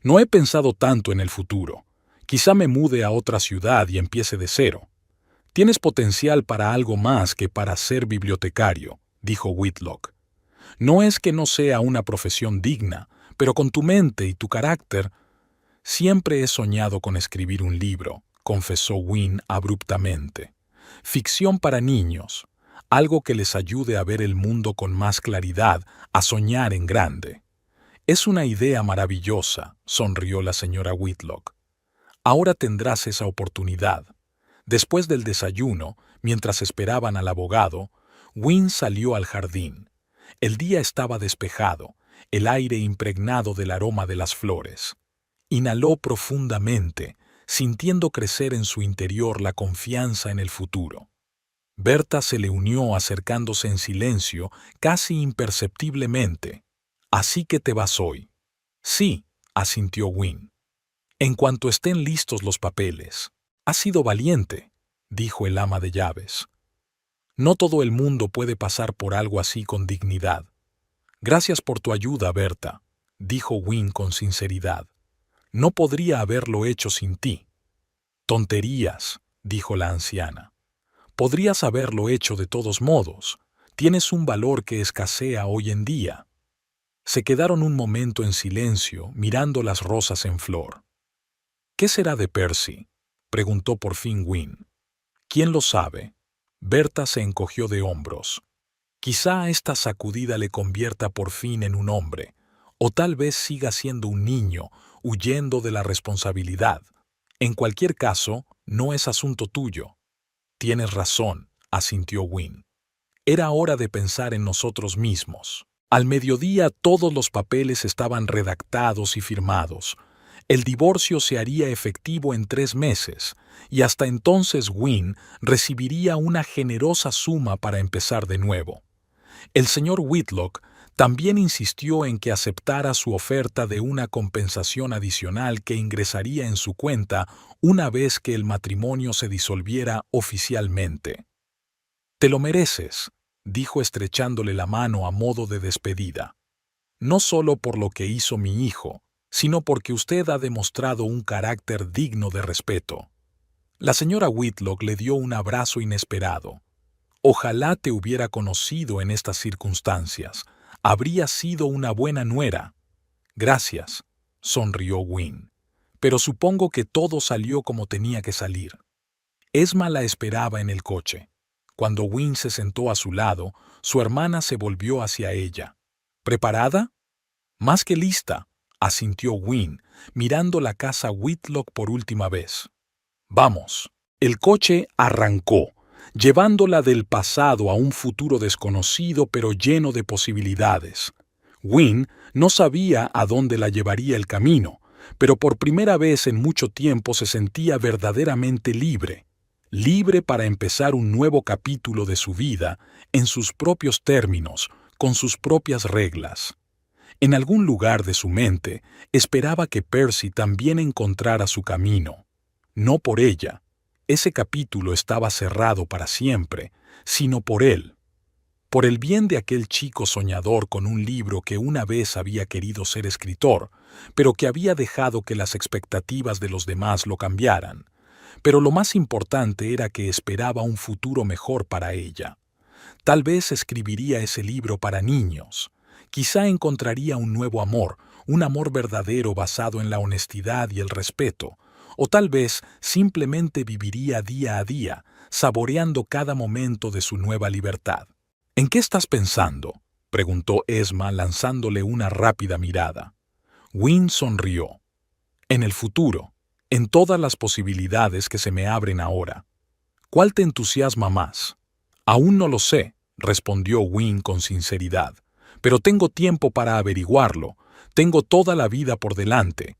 «No he pensado tanto en el futuro. Quizá me mude a otra ciudad y empiece de cero». «Tienes potencial para algo más que para ser bibliotecario», dijo Whitlock. «No es que no sea una profesión digna, pero con tu mente y tu carácter...». «Siempre he soñado con escribir un libro», confesó Wynne abruptamente. «Ficción para niños, algo que les ayude a ver el mundo con más claridad, a soñar en grande». «Es una idea maravillosa», sonrió la señora Whitlock. «Ahora tendrás esa oportunidad». Después del desayuno, mientras esperaban al abogado, Wynne salió al jardín. El día estaba despejado, el aire impregnado del aroma de las flores. Inhaló profundamente, sintiendo crecer en su interior la confianza en el futuro. Berta se le unió acercándose en silencio, casi imperceptiblemente. «¿Así que te vas hoy?». «Sí», asintió Wynne. «En cuanto estén listos los papeles». «Has sido valiente», dijo el ama de llaves. «No todo el mundo puede pasar por algo así con dignidad». «Gracias por tu ayuda, Berta», dijo Wynne con sinceridad. «No podría haberlo hecho sin ti». «Tonterías», dijo la anciana. «Podrías haberlo hecho de todos modos. Tienes un valor que escasea hoy en día». Se quedaron un momento en silencio, mirando las rosas en flor. «¿Qué será de Percy?», preguntó por fin Wynne. «¿Quién lo sabe?». Berta se encogió de hombros. «Quizá esta sacudida le convierta por fin en un hombre, o tal vez siga siendo un niño, huyendo de la responsabilidad. En cualquier caso, no es asunto tuyo». «Tienes razón», asintió Wynne. «Era hora de pensar en nosotros mismos». Al mediodía todos los papeles estaban redactados y firmados. El divorcio se haría efectivo en 3 meses, y hasta entonces Wynne recibiría una generosa suma para empezar de nuevo. El señor Whitlock también insistió en que aceptara su oferta de una compensación adicional que ingresaría en su cuenta una vez que el matrimonio se disolviera oficialmente. «Te lo mereces», dijo estrechándole la mano a modo de despedida. «No solo por lo que hizo mi hijo, sino porque usted ha demostrado un carácter digno de respeto». La señora Whitlock le dio un abrazo inesperado. «Ojalá te hubiera conocido en estas circunstancias. Habría sido una buena nuera». «Gracias», sonrió Wynne. «Pero supongo que todo salió como tenía que salir». Esma la esperaba en el coche. Cuando Wynne se sentó a su lado, su hermana se volvió hacia ella. «¿Preparada?». «Más que lista», asintió Wynne, mirando la casa Whitlock por última vez. «Vamos». El coche arrancó, llevándola del pasado a un futuro desconocido pero lleno de posibilidades. Wynne no sabía a dónde la llevaría el camino, pero por primera vez en mucho tiempo se sentía verdaderamente libre. Libre para empezar un nuevo capítulo de su vida, en sus propios términos, con sus propias reglas. En algún lugar de su mente, esperaba que Percy también encontrara su camino. No por ella, ese capítulo estaba cerrado para siempre, sino por él. Por el bien de aquel chico soñador con un libro que una vez había querido ser escritor, pero que había dejado que las expectativas de los demás lo cambiaran. Pero lo más importante era que esperaba un futuro mejor para ella. Tal vez escribiría ese libro para niños. Quizá encontraría un nuevo amor, un amor verdadero basado en la honestidad y el respeto. O tal vez simplemente viviría día a día, saboreando cada momento de su nueva libertad. «¿En qué estás pensando?», preguntó Esma lanzándole una rápida mirada. Wynne sonrió. «En el futuro, en todas las posibilidades que se me abren ahora». «¿Cuál te entusiasma más?». «Aún no lo sé», respondió Wynne con sinceridad. «Pero tengo tiempo para averiguarlo. Tengo toda la vida por delante.